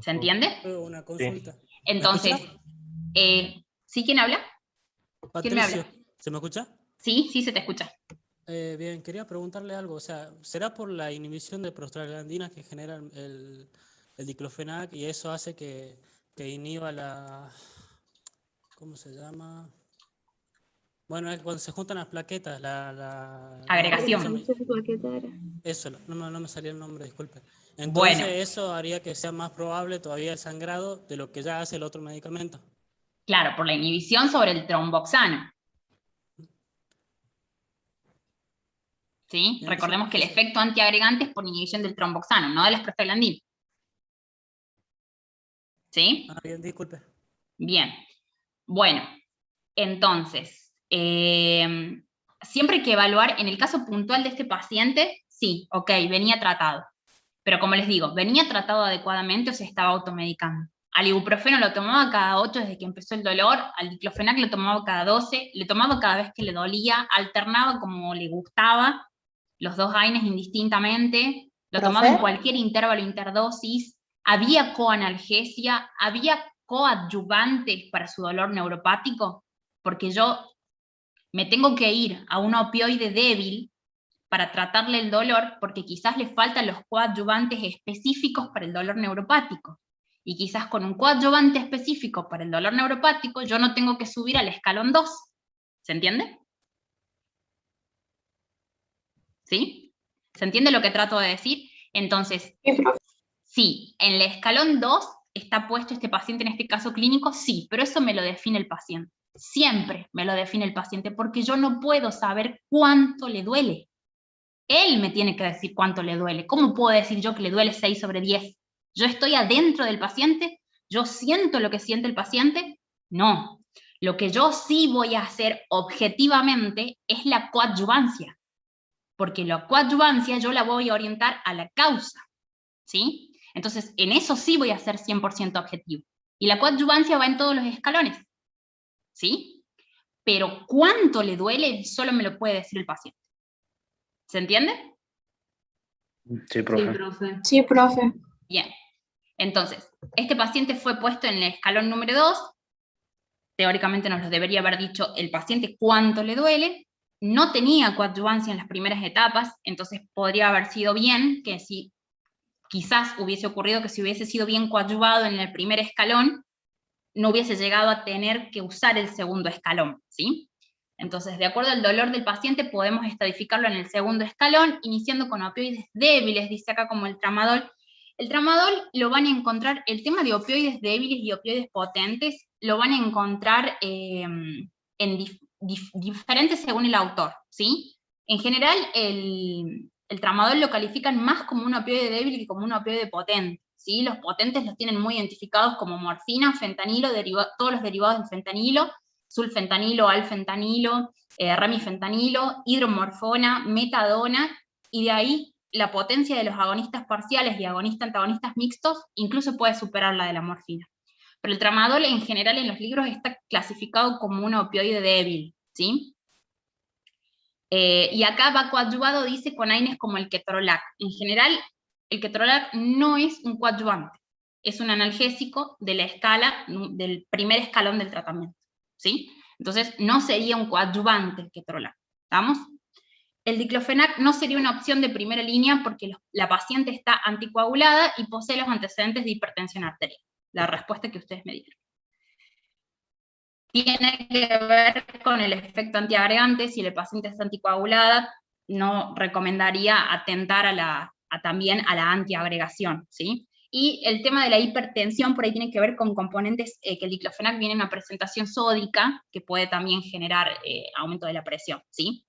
¿Se entiende? Una consulta. Sí. Entonces, ¿sí? ¿Quién habla? ¿Quién me Patricio, habla? ¿se me escucha? Sí, sí se te escucha. Bien, quería preguntarle algo. O sea, ¿será por la inhibición de prostaglandinas que genera el diclofenac y eso hace que inhiba la... ¿Cómo se llama? Bueno, es cuando se juntan las plaquetas, Agregación. Eso, no me salía el nombre, disculpe. Entonces Bueno. eso haría que sea más probable todavía el sangrado de lo que ya hace el otro medicamento. Claro, por la inhibición sobre el tromboxano. ¿Sí? Recordemos que el efecto antiagregante es por inhibición del tromboxano, no de las prostaglandinas. ¿Sí? Bien, disculpe. Bien. Bueno, entonces, siempre hay que evaluar, en el caso puntual de este paciente, sí, ok, venía tratado. Pero como les digo, venía tratado adecuadamente o se estaba automedicando. Al ibuprofeno lo tomaba cada 8 desde que empezó el dolor, al diclofenac lo tomaba cada 12, le tomaba cada vez que le dolía, alternaba como le gustaba, los 2 AINES indistintamente, lo tomaba en cualquier intervalo interdosis, había coanalgesia, había coadyuvantes para su dolor neuropático, porque yo me tengo que ir a un opioide débil para tratarle el dolor, porque quizás le faltan los coadyuvantes específicos para el dolor neuropático. Y quizás con un coadyuvante específico para el dolor neuropático, yo no tengo que subir al escalón 2. ¿Se entiende? ¿Sí? ¿Se entiende lo que trato de decir? Entonces, sí, en el escalón 2 está puesto este paciente, en este caso clínico, sí, pero eso me lo define el paciente. Siempre me lo define el paciente, porque yo no puedo saber cuánto le duele. Él me tiene que decir cuánto le duele. ¿Cómo puedo decir yo que le duele 6/10? ¿Yo estoy adentro del paciente? ¿Yo siento lo que siente el paciente? No. Lo que yo sí voy a hacer objetivamente es la coadyuvancia. Porque la coadyuvancia yo la voy a orientar a la causa. ¿Sí? Entonces, en eso sí voy a ser 100% objetivo. Y la coadyuvancia va en todos los escalones. ¿Sí? Pero cuánto le duele solo me lo puede decir el paciente. ¿Se entiende? Sí, profe. Sí, profe. Sí, profe. Bien. Entonces, este paciente fue puesto en el escalón número 2. Teóricamente nos lo debería haber dicho el paciente cuánto le duele. No tenía coadyuvancia en las primeras etapas, entonces podría haber sido bien que si quizás hubiese ocurrido que si hubiese sido bien coadyuvado en el primer escalón, no hubiese llegado a tener que usar el segundo escalón, ¿sí? Entonces, de acuerdo al dolor del paciente, podemos estadificarlo en el segundo escalón, iniciando con opioides débiles, dice acá como el tramadol. El tramadol lo van a encontrar, el tema de opioides débiles y opioides potentes, lo van a encontrar en diferentes según el autor, ¿sí? En general, el tramadol lo califican más como un opioide débil que como un opioide potente, ¿sí? Los potentes los tienen muy identificados como morfina, fentanilo, todos los derivados del fentanilo, sulfentanilo, alfentanilo, remifentanilo, hidromorfona, metadona, y de ahí la potencia de los agonistas parciales y agonista-antagonistas mixtos incluso puede superar la de la morfina. Pero el tramadol en general en los libros está clasificado como un opioide débil, ¿sí? Y acá va coadyuvado, dice, con AINES como el ketorolac. En general, el ketorolac no es un coadyuvante, es un analgésico de la escala, del primer escalón del tratamiento, ¿sí? Entonces, no sería un coadyuvante el ketorolac, ¿estamos? El diclofenac no sería una opción de primera línea porque la paciente está anticoagulada y posee los antecedentes de hipertensión arterial. La respuesta que ustedes me dieron. Tiene que ver con el efecto antiagregante. Si el paciente está anticoagulada, no recomendaría atentar también a la antiagregación, ¿sí? Y el tema de la hipertensión por ahí tiene que ver con componentes que el diclofenac viene en una presentación sódica, que puede también generar aumento de la presión, ¿sí?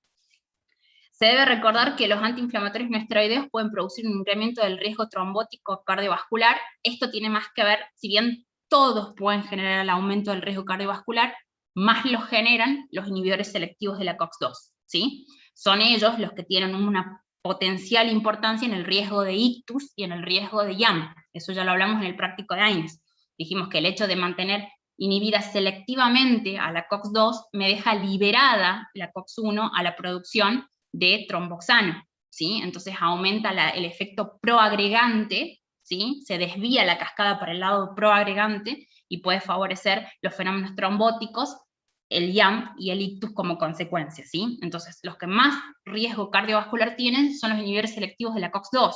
Se debe recordar que los antiinflamatorios no esteroideos pueden producir un incremento del riesgo trombótico cardiovascular. Esto tiene más que ver, si bien todos pueden generar el aumento del riesgo cardiovascular, más lo generan los inhibidores selectivos de la COX-2, ¿sí? Son ellos los que tienen una potencial importancia en el riesgo de ictus y en el riesgo de IAM. Eso ya lo hablamos en el práctico de AINES. Dijimos que el hecho de mantener inhibida selectivamente a la COX-2 me deja liberada la COX-1 a la producción de tromboxano, ¿sí? Entonces aumenta el efecto proagregante, ¿sí? Se desvía la cascada para el lado proagregante y puede favorecer los fenómenos trombóticos, el IAM y el ictus como consecuencia, ¿sí? Entonces, los que más riesgo cardiovascular tienen son los inhibidores selectivos de la COX-2,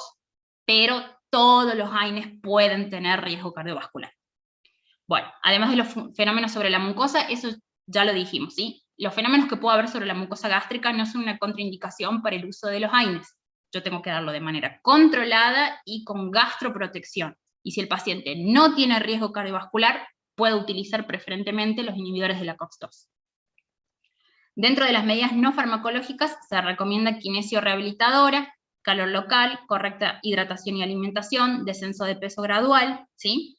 pero todos los AINES pueden tener riesgo cardiovascular. Bueno, además de los fenómenos sobre la mucosa, eso ya lo dijimos, ¿sí? Los fenómenos que puede haber sobre la mucosa gástrica no son una contraindicación para el uso de los AINES. Yo tengo que darlo de manera controlada y con gastroprotección. Y si el paciente no tiene riesgo cardiovascular, puede utilizar preferentemente los inhibidores de la COX-2. Dentro de las medidas no farmacológicas se recomienda kinesio rehabilitadora, calor local, correcta hidratación y alimentación, descenso de peso gradual, ¿sí?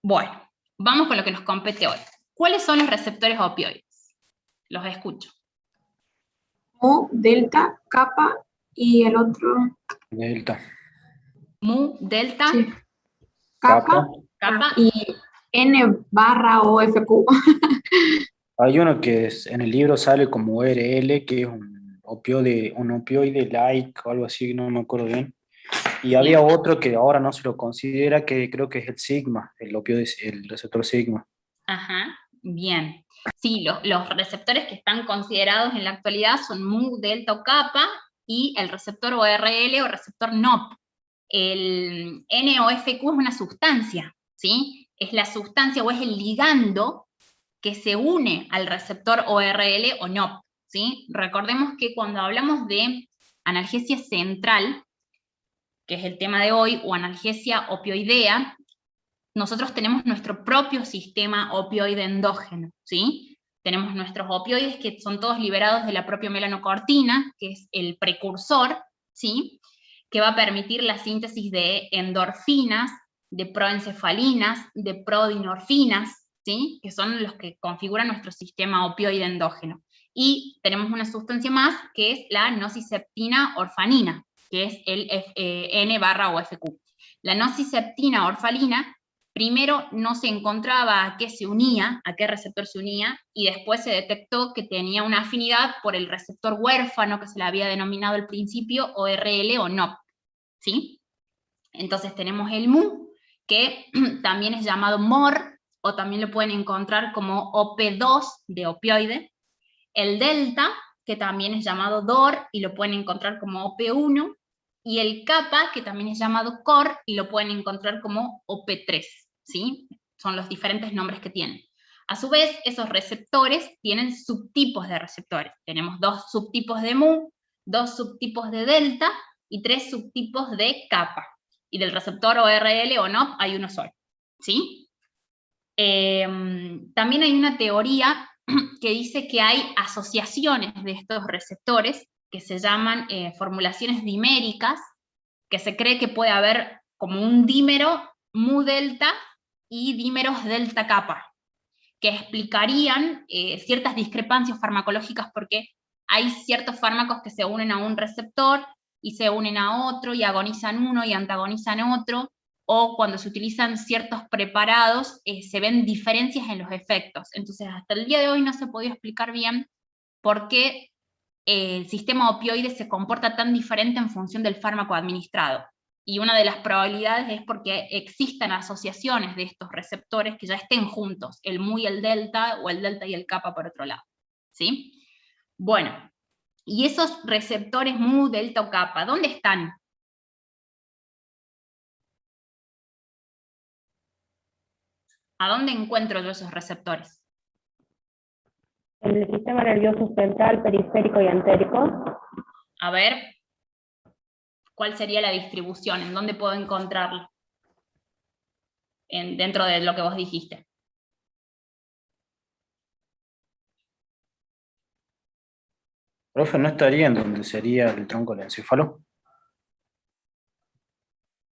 Bueno, vamos con lo que nos compete hoy. ¿Cuáles son los receptores opioides? Los escucho. Mu, delta, kappa y el otro. Delta. Mu, delta, Sí. Kappa kappa y N/OFQ. Hay uno que en el libro sale como URL, que es un opioide like o algo así, no me acuerdo bien. Y había otro que ahora no se lo considera, que creo que es el sigma, el opioide, el receptor sigma. Ajá, bien. Sí, los receptores que están considerados en la actualidad son mu, delta o kappa, y el receptor ORL o receptor NOP. El NOFQ es una sustancia, ¿sí? Es la sustancia o es el ligando que se une al receptor ORL o NOP, ¿sí? Recordemos que cuando hablamos de analgesia central, que es el tema de hoy, o analgesia opioidea, nosotros tenemos nuestro propio sistema opioide endógeno, ¿sí? Tenemos nuestros opioides que son todos liberados de la propia melanocortina, que es el precursor, ¿sí? Que va a permitir la síntesis de endorfinas, de proencefalinas, de prodinorfinas, ¿sí? Que son los que configuran nuestro sistema opioide endógeno. Y tenemos una sustancia más, que es la nociceptina orfanina, que es el N/OFQ. La nociceptina orfanina, primero no se encontraba a qué se unía, a qué receptor se unía, y después se detectó que tenía una afinidad por el receptor huérfano, que se le había denominado al principio ORL o NOP, ¿sí? Entonces tenemos el MU, que también es llamado MOR, o también lo pueden encontrar como OP2 de opioide, el delta, que también es llamado DOR, y lo pueden encontrar como OP1, y el kappa, que también es llamado COR, y lo pueden encontrar como OP3, ¿sí? Son los diferentes nombres que tienen. A su vez, esos receptores tienen subtipos de receptores. Tenemos 2 subtipos de MU, 2 subtipos de delta, y 3 subtipos de kappa. Y del receptor ORL o NOP hay uno solo, ¿sí? También hay una teoría que dice que hay asociaciones de estos receptores que se llaman formulaciones diméricas, que se cree que puede haber como un dímero mu delta y dímeros delta kappa, que explicarían ciertas discrepancias farmacológicas, porque hay ciertos fármacos que se unen a un receptor y se unen a otro y agonizan uno y antagonizan otro, o cuando se utilizan ciertos preparados se ven diferencias en los efectos. Entonces hasta el día de hoy no se ha podido explicar bien por qué el sistema opioide se comporta tan diferente en función del fármaco administrado. Y una de las probabilidades es porque existan asociaciones de estos receptores que ya estén juntos, el mu y el delta, o el delta y el kappa por otro lado, ¿sí? Bueno, y esos receptores mu, delta o kappa, ¿dónde están? ¿A dónde encuentro yo esos receptores? En el sistema nervioso central, periférico y entérico. A ver, ¿cuál sería la distribución? ¿En dónde puedo encontrarlo? Dentro de lo que vos dijiste. Profe, ¿no estaría en donde sería el tronco del encéfalo?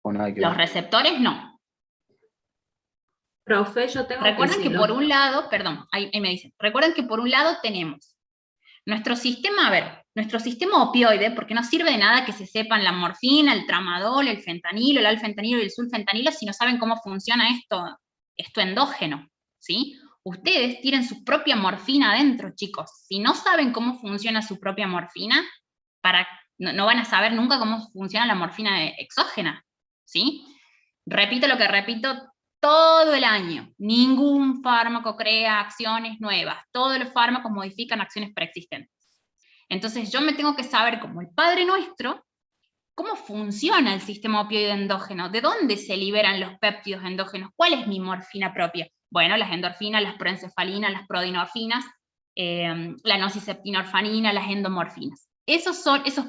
¿O nada que Los ver? receptores no. Profe, yo tengo Recuerden que por un lado, perdón, ahí me dicen, recuerden que por un lado tenemos Nuestro sistema, a ver, nuestro sistema opioide, porque no sirve de nada que se sepan la morfina, el tramadol, el fentanilo, el alfentanilo y el sulfentanilo si no saben cómo funciona esto endógeno, ¿sí? Ustedes tienen su propia morfina adentro, chicos. Si no saben cómo funciona su propia morfina, no van a saber nunca cómo funciona la morfina exógena, ¿sí? Repito lo que repito todo el año. Ningún fármaco crea acciones nuevas. Todos los fármacos modifican acciones preexistentes. Entonces yo me tengo que saber, como el Padre Nuestro, cómo funciona el sistema opioide endógeno, de dónde se liberan los péptidos endógenos, cuál es mi morfina propia. Bueno, las endorfinas, las proencefalinas, las prodinorfinas, la nociceptinorfanina, las endomorfinas. Esos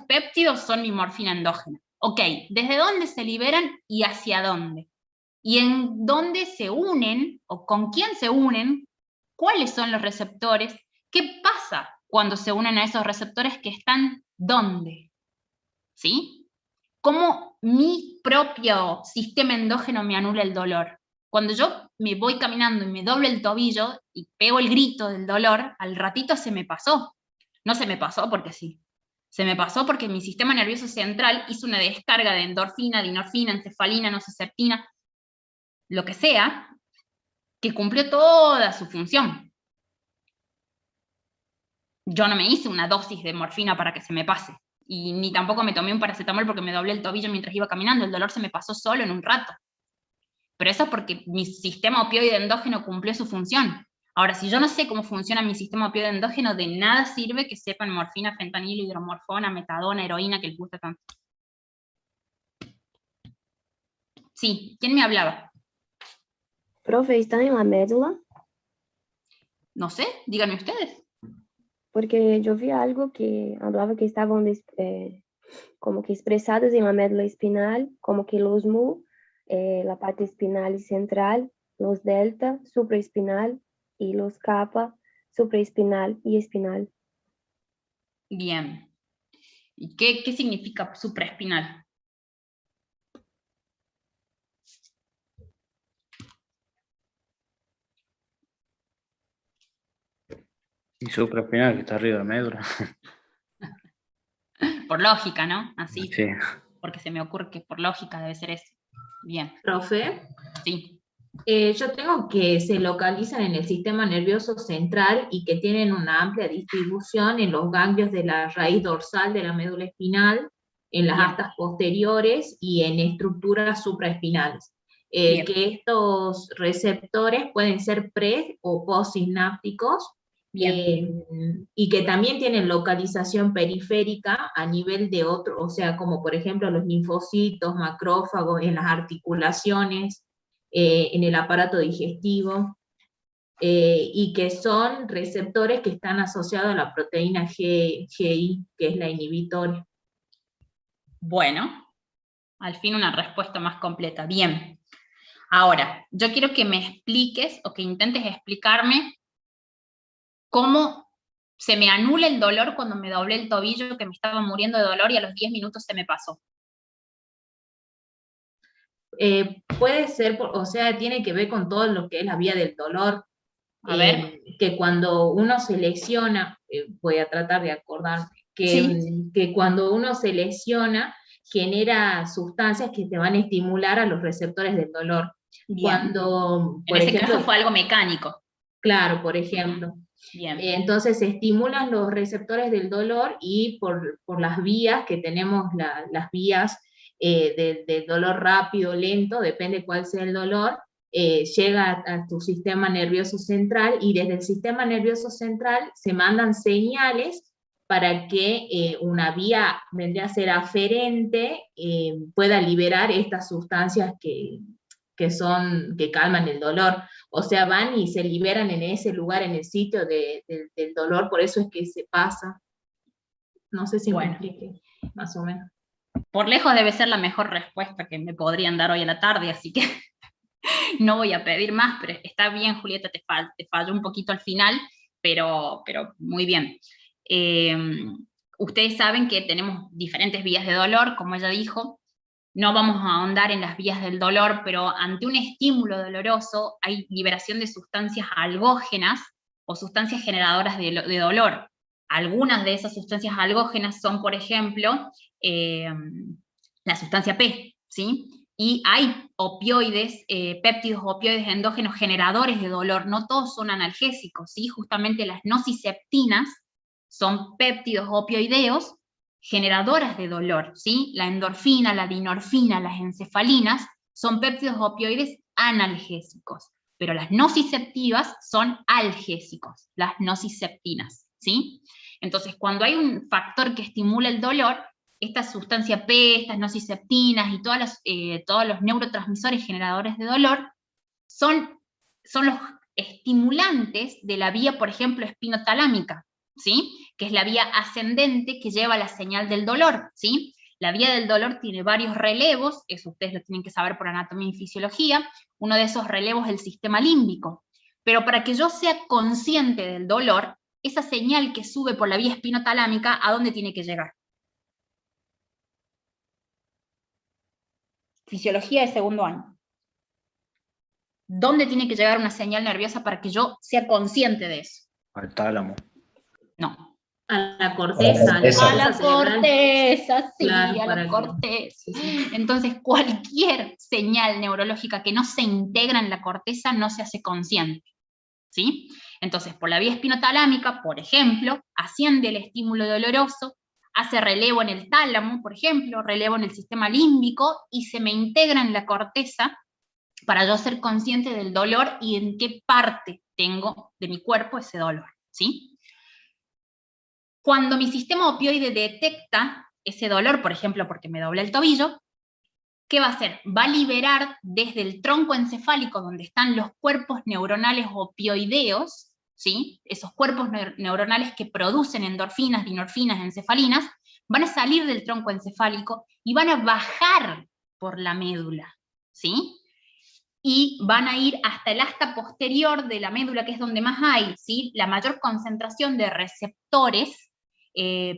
péptidos son mi morfina endógena. Ok, ¿desde dónde se liberan y hacia dónde? Y en dónde se unen, o con quién se unen, cuáles son los receptores, qué pasa cuando se unen a esos receptores que están dónde, ¿sí? ¿Cómo mi propio sistema endógeno me anula el dolor? Cuando yo me voy caminando y me doblo el tobillo y pego el grito del dolor, al ratito se me pasó. No se me pasó porque sí. Se me pasó porque mi sistema nervioso central hizo una descarga de endorfina, dinorfina, encefalina, nociceptina, lo que sea, que cumplió toda su función. Yo no me hice una dosis de morfina para que se me pase, y ni tampoco me tomé un paracetamol porque me doblé el tobillo mientras iba caminando. El dolor se me pasó solo en un rato. Pero eso es porque mi sistema opioide endógeno cumplió su función. Ahora, si yo no sé cómo funciona mi sistema opioide endógeno, de nada sirve que sepan morfina, fentanilo, hidromorfona, metadona, heroína, que les gusta tanto. Sí, ¿quién me hablaba? Profe, ¿está en la médula? No sé, díganme ustedes. Porque yo vi algo que hablaba que estaban como que expresados en la médula espinal, como que los mu, la parte espinal y central, los delta, supraespinal, y los kappa, supraespinal y espinal. Bien. ¿Y qué significa supraespinal? Y supraespinal, que está arriba de la médula. Por lógica, ¿no? Así. Sí. Porque se me ocurre que por lógica debe ser eso. Bien. Profe. Sí. Yo tengo que se localizan en el sistema nervioso central y que tienen una amplia distribución en los ganglios de la raíz dorsal de la médula espinal, en las astas posteriores y en estructuras supraespinales. Que estos receptores pueden ser pre- o postsinápticos, y que también tienen localización periférica a nivel de otro, o sea, como por ejemplo los linfocitos, macrófagos, en las articulaciones, en el aparato digestivo, y que son receptores que están asociados a la proteína GI, que es la inhibitoria. Bueno, al fin una respuesta más completa. Bien. Ahora, yo quiero que me expliques, o que intentes explicarme, cómo se me anula el dolor cuando me doblé el tobillo, que me estaba muriendo de dolor y a los 10 minutos se me pasó. Puede ser, o sea, tiene que ver con todo lo que es la vía del dolor. A ver. Que cuando uno se lesiona, voy a tratar de acordarme, que cuando uno se lesiona, genera sustancias que te van a estimular a los receptores del dolor. Bien. Cuando, en ese caso fue algo mecánico. Claro, por ejemplo. Bien. Entonces se estimulan los receptores del dolor y por las vías que tenemos, las vías del dolor rápido, lento, depende cuál sea el dolor, llega a tu sistema nervioso central, y desde el sistema nervioso central se mandan señales para que una vía vendría a ser aferente, pueda liberar estas sustancias que calman el dolor. O sea, van y se liberan en ese lugar, en el sitio del dolor, por eso es que se pasa. No sé si me expliqué, más o menos. Por lejos debe ser la mejor respuesta que me podrían dar hoy a la tarde, así que no voy a pedir más, pero está bien, Julieta, te falló un poquito al final, pero muy bien. Ustedes saben que tenemos diferentes vías de dolor, como ella dijo. No vamos a ahondar en las vías del dolor, pero ante un estímulo doloroso hay liberación de sustancias algógenas o sustancias generadoras de dolor. Algunas de esas sustancias algógenas son, por ejemplo, la sustancia P, ¿sí? Y hay opioides, péptidos opioides endógenos generadores de dolor, no todos son analgésicos, ¿sí? Justamente las nociceptinas son péptidos opioideos generadoras de dolor, ¿sí? La endorfina, la dinorfina, las encefalinas son péptidos opioides analgésicos, pero las nociceptivas son analgésicos, las nociceptinas, ¿sí? Entonces, cuando hay un factor que estimula el dolor, esta sustancia P, estas nociceptinas y todos los neurotransmisores generadores de dolor son los estimulantes de la vía, por ejemplo, espinotalámica, ¿sí? Que es la vía ascendente que lleva la señal del dolor, ¿sí? La vía del dolor tiene varios relevos, eso ustedes lo tienen que saber por anatomía y fisiología. Uno de esos relevos es el sistema límbico. Pero para que yo sea consciente del dolor, esa señal que sube por la vía espinotalámica, ¿a dónde tiene que llegar? Fisiología de segundo año. ¿Dónde tiene que llegar una señal nerviosa para que yo sea consciente de eso? Al tálamo. No. A la corteza. A la corteza, sí, claro, a la corteza. Entonces, cualquier señal neurológica que no se integra en la corteza no se hace consciente, ¿sí? Entonces, por la vía espinotalámica, por ejemplo, asciende el estímulo doloroso, hace relevo en el tálamo, por ejemplo, relevo en el sistema límbico, y se me integra en la corteza para yo ser consciente del dolor y en qué parte tengo de mi cuerpo ese dolor, ¿sí? Cuando mi sistema opioide detecta ese dolor, por ejemplo, porque me dobla el tobillo, ¿qué va a hacer? Va a liberar desde el tronco encefálico, donde están los cuerpos neuronales opioideos, ¿sí? Esos cuerpos neuronales que producen endorfinas, dinorfinas, encefalinas, van a salir del tronco encefálico y van a bajar por la médula, ¿sí? Y van a ir hasta el asta posterior de la médula, que es donde más hay, ¿sí? La mayor concentración de receptores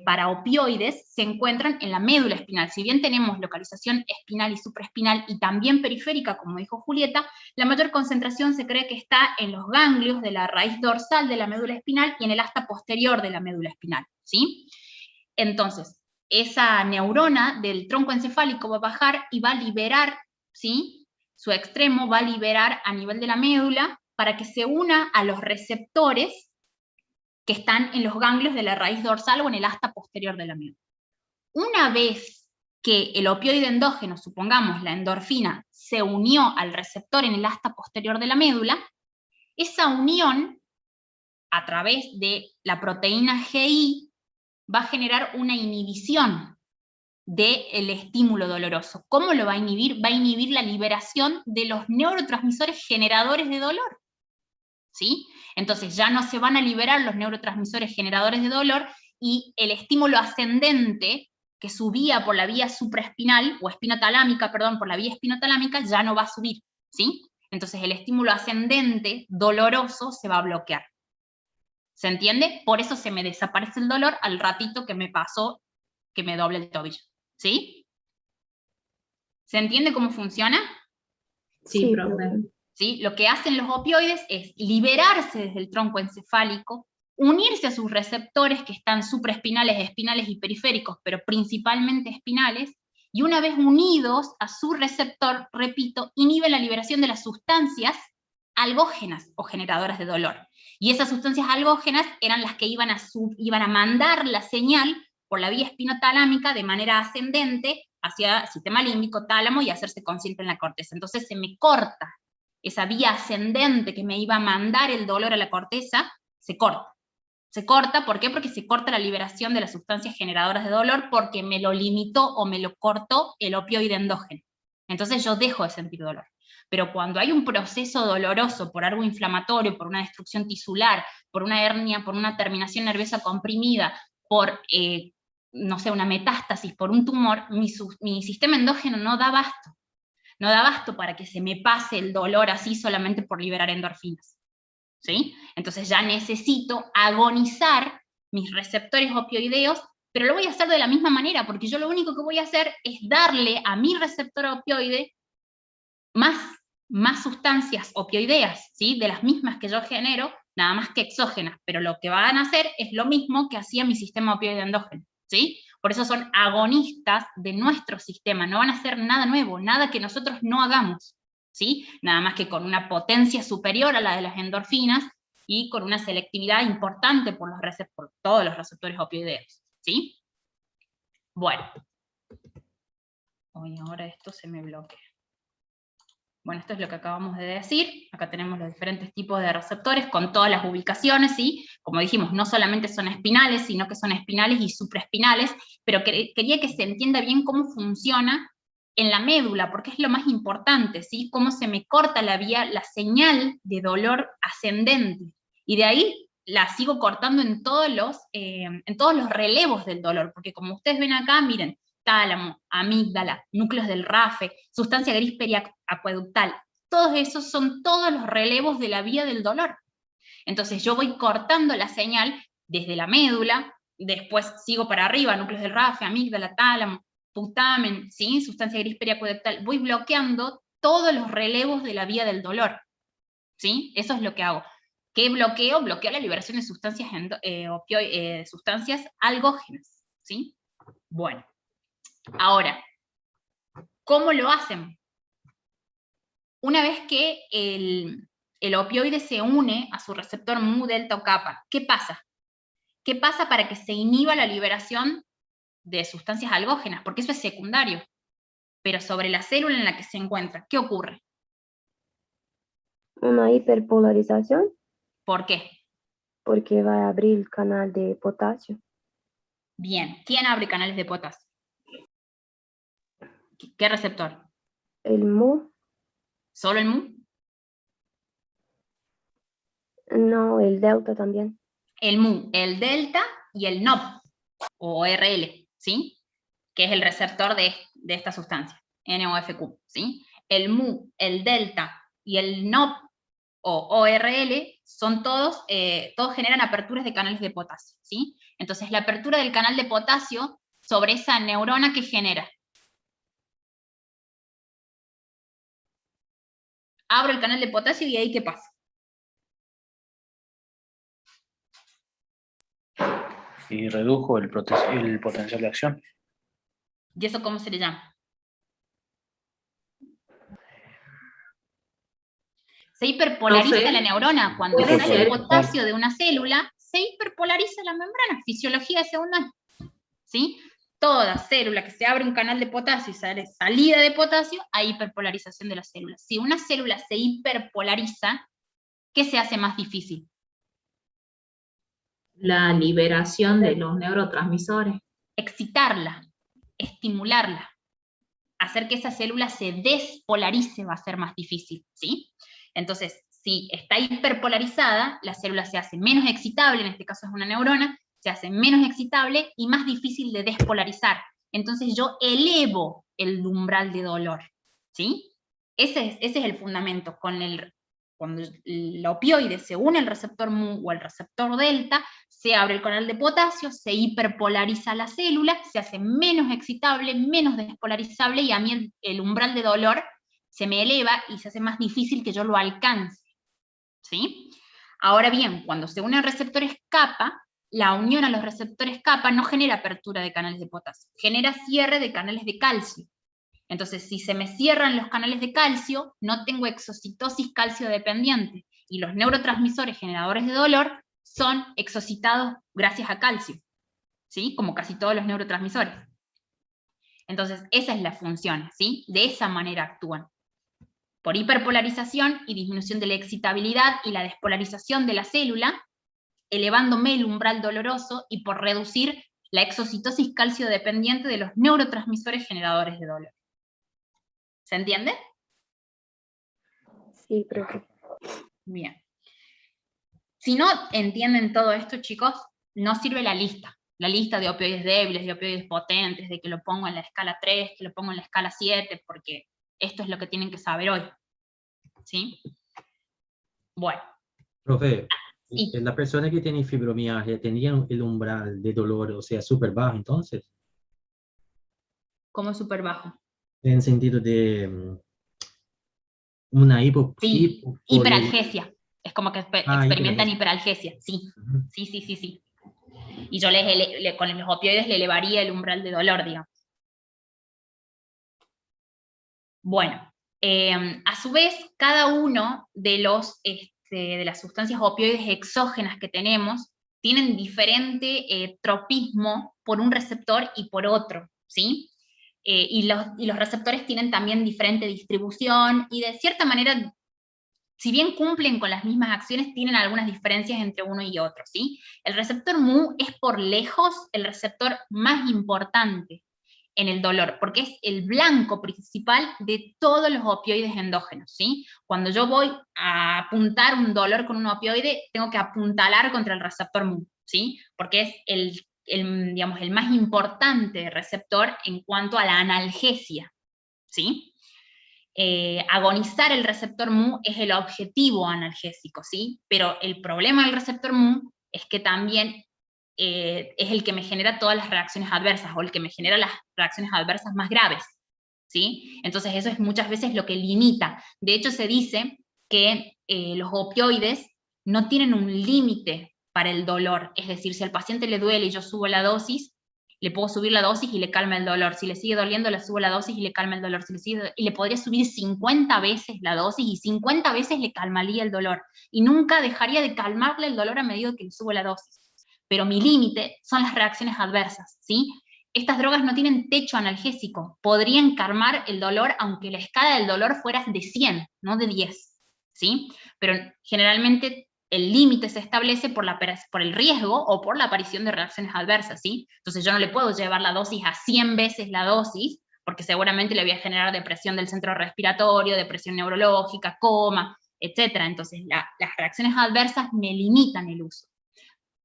para opioides se encuentran en la médula espinal. Si bien tenemos localización espinal y supraespinal y también periférica, como dijo Julieta, la mayor concentración se cree que está en los ganglios de la raíz dorsal de la médula espinal y en el asta posterior de la médula espinal, ¿sí? Entonces, esa neurona del tronco encefálico va a bajar y va a liberar, ¿sí? Su extremo va a liberar a nivel de la médula para que se una a los receptores que están en los ganglios de la raíz dorsal o en el asta posterior de la médula. Una vez que el opioide endógeno, supongamos la endorfina, se unió al receptor en el asta posterior de la médula, esa unión, a través de la proteína GI, va a generar una inhibición del estímulo doloroso. ¿Cómo lo va a inhibir? Va a inhibir la liberación de los neurotransmisores generadores de dolor, ¿sí? Entonces ya no se van a liberar los neurotransmisores generadores de dolor y el estímulo ascendente que subía por la vía supraespinal, o espinotalámica, perdón, por la vía espinotalámica, ya no va a subir, ¿sí? Entonces el estímulo ascendente doloroso se va a bloquear. ¿Se entiende? Por eso se me desaparece el dolor al ratito que me pasó que me doble el tobillo, ¿sí? ¿Se entiende cómo funciona? Sí, profe. ¿Sí? Lo que hacen los opioides es liberarse desde el tronco encefálico, unirse a sus receptores que están supraespinales, espinales y periféricos, pero principalmente espinales, y una vez unidos a su receptor, repito, inhiben la liberación de las sustancias algógenas o generadoras de dolor. Y esas sustancias algógenas eran las que iban a mandar la señal por la vía espinotalámica de manera ascendente hacia el sistema límbico, tálamo, y hacerse consciente en la corteza. Entonces se me corta esa vía ascendente que me iba a mandar el dolor a la corteza, se corta. Se corta, ¿por qué? Porque se corta la liberación de las sustancias generadoras de dolor, porque me lo limitó o me lo cortó el opioide endógeno. Entonces yo dejo de sentir dolor. Pero cuando hay un proceso doloroso por algo inflamatorio, por una destrucción tisular, por una hernia, por una terminación nerviosa comprimida, por, no sé, una metástasis, por un tumor, mi sistema endógeno no da abasto. No da abasto para que se me pase el dolor así solamente por liberar endorfinas, ¿sí? Entonces ya necesito agonizar mis receptores opioideos, pero lo voy a hacer de la misma manera, porque yo lo único que voy a hacer es darle a mi receptor opioide más sustancias opioideas, ¿sí? De las mismas que yo genero, nada más que exógenas, pero lo que van a hacer es lo mismo que hacía mi sistema opioide endógeno, ¿sí? Por eso son agonistas de nuestro sistema, no van a hacer nada nuevo, nada que nosotros no hagamos, ¿sí? Nada más que con una potencia superior a la de las endorfinas y con una selectividad importante por todos los receptores opioideos, ¿sí? Bueno. Hoy ahora esto se me bloquea. Bueno, esto es lo que acabamos de decir. Acá tenemos los diferentes tipos de receptores con todas las ubicaciones, ¿sí? Como dijimos, no solamente son espinales, sino que son espinales y supraespinales, pero quería que se entienda bien cómo funciona en la médula, porque es lo más importante, ¿sí? Cómo se me corta la vía, la señal de dolor ascendente. Y de ahí la sigo cortando en todos los relevos del dolor, porque como ustedes ven acá, miren, tálamo, amígdala, núcleos del RAFE, sustancia gris periacueductal, todos esos son todos los relevos de la vía del dolor. Entonces yo voy cortando la señal desde la médula, después sigo para arriba, núcleos del RAFE, amígdala, tálamo, putamen, ¿sí? Sustancia gris periacueductal, voy bloqueando todos los relevos de la vía del dolor, ¿sí? Eso es lo que hago. ¿Qué bloqueo? Bloqueo la liberación de sustancias, sustancias algógenas, ¿sí? Bueno. Ahora, ¿cómo lo hacen? Una vez que el opioide se une a su receptor mu, delta o kappa, ¿qué pasa? ¿Qué pasa para que se inhiba la liberación de sustancias algógenas? Porque eso es secundario. Pero sobre la célula en la que se encuentra, ¿qué ocurre? Una hiperpolarización. ¿Por qué? Porque va a abrir el canal de potasio. Bien, ¿quién abre canales de potasio? ¿Qué receptor? El mu. ¿Solo el mu? No, el delta también. El mu, el delta y el NOP, o ORL, ¿sí? Que es el receptor de esta sustancia, NOFQ, ¿sí? El mu, el delta y el NOP, o ORL, son todos generan aperturas de canales de potasio, ¿sí? Entonces, la apertura del canal de potasio sobre esa neurona que genera. Abro el canal de potasio y ahí ¿qué pasa? Y redujo el potencial de acción. ¿Y eso cómo se le llama? Se hiperpolariza la neurona. Cuando sale el potasio de una célula, se hiperpolariza la membrana. Fisiología de segundo año, ¿sí? Toda célula que se abre un canal de potasio y sale salida de potasio, hay hiperpolarización de la célula. Si una célula se hiperpolariza, ¿qué se hace más difícil? La liberación de los neurotransmisores. Excitarla, estimularla. Hacer que esa célula se despolarice va a ser más difícil, ¿sí? Entonces, si está hiperpolarizada, la célula se hace menos excitable, en este caso es una neurona, se hace menos excitable y más difícil de despolarizar. Entonces yo elevo el umbral de dolor, ¿sí? Ese es el fundamento. Cuando el opioide se une al receptor mu o al receptor delta, se abre el canal de potasio, se hiperpolariza la célula, se hace menos excitable, menos despolarizable, y a mí el umbral de dolor se me eleva y se hace más difícil que yo lo alcance, ¿sí? Ahora bien, cuando se unen receptores kappa, la unión a los receptores kappa no genera apertura de canales de potasio, genera cierre de canales de calcio. Entonces, si se me cierran los canales de calcio, no tengo exocitosis calcio dependiente, y los neurotransmisores generadores de dolor son exocitados gracias a calcio, ¿sí? Como casi todos los neurotransmisores. Entonces, esa es la función, ¿sí? De esa manera actúan. Por hiperpolarización y disminución de la excitabilidad y la despolarización de la célula, elevándome el umbral doloroso, y por reducir la exocitosis calcio dependiente de los neurotransmisores generadores de dolor. ¿Se entiende? Sí, profe. Bien. Si no entienden todo esto, chicos, no sirve la lista. La lista de opioides débiles, de opioides potentes, de que lo pongo en la escala 3, que lo pongo en la escala 7, porque esto es lo que tienen que saber hoy. ¿Sí? Bueno. Profe, sí. La persona que tiene fibromialgia tenía el umbral de dolor, o sea, súper bajo, entonces. ¿Cómo súper bajo? En sentido de una hiperalgesia. Es como que experimentan hiperalgesia, sí. Sí. Y yo con los opioides le elevaría el umbral de dolor, digamos. Bueno, a su vez, cada uno de las sustancias opioides exógenas que tenemos tienen diferente tropismo por un receptor y por otro, ¿sí? Y los receptores tienen también diferente distribución, y de cierta manera, si bien cumplen con las mismas acciones, tienen algunas diferencias entre uno y otro, ¿sí? El receptor mu es por lejos el receptor más importante en el dolor, porque es el blanco principal de todos los opioides endógenos, ¿sí? Cuando yo voy a apuntar un dolor con un opioide, tengo que apuntalar contra el receptor mu, ¿sí? Porque es digamos, el más importante receptor en cuanto a la analgesia, ¿sí? Agonizar el receptor mu es el objetivo analgésico, ¿sí? Pero el problema del receptor mu es que también es el que me genera todas las reacciones adversas, o el que me genera las reacciones adversas más graves, ¿sí? Entonces eso es muchas veces lo que limita. De hecho se dice que los opioides no tienen un límite para el dolor, es decir, si al paciente le duele y yo subo la dosis, le puedo subir la dosis y le calma el dolor. Si le sigue doliendo, le subo la dosis y le calma el dolor. Y le podría subir 50 veces la dosis y 50 veces le calmaría el dolor. Y nunca dejaría de calmarle el dolor a medida que le subo la dosis. Pero mi límite son las reacciones adversas, ¿sí? Estas drogas no tienen techo analgésico. Podrían calmar el dolor aunque la escala del dolor fuera de 100, no de 10, ¿sí? Pero generalmente el límite se establece por el riesgo o por la aparición de reacciones adversas, ¿sí? Entonces yo no le puedo llevar la dosis a 100 veces la dosis, porque seguramente le voy a generar depresión del centro respiratorio, depresión neurológica, coma, etc. Entonces las reacciones adversas me limitan el uso.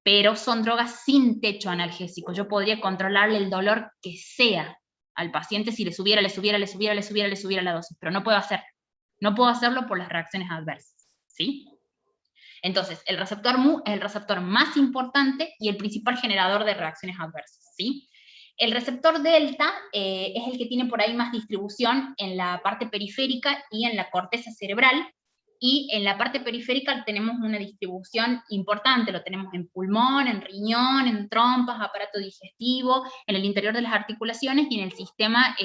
Pero son drogas sin techo analgésico. Yo podría controlarle el dolor que sea al paciente si le subiera la dosis, pero no puedo hacerlo. No puedo hacerlo por las reacciones adversas, ¿sí? Entonces, el receptor mu es el receptor más importante y el principal generador de reacciones adversas, ¿sí? El receptor delta es el que tiene por ahí más distribución en la parte periférica y en la corteza cerebral, y en la parte periférica tenemos una distribución importante, lo tenemos en pulmón, en riñón, en trompas, aparato digestivo, en el interior de las articulaciones y en el sistema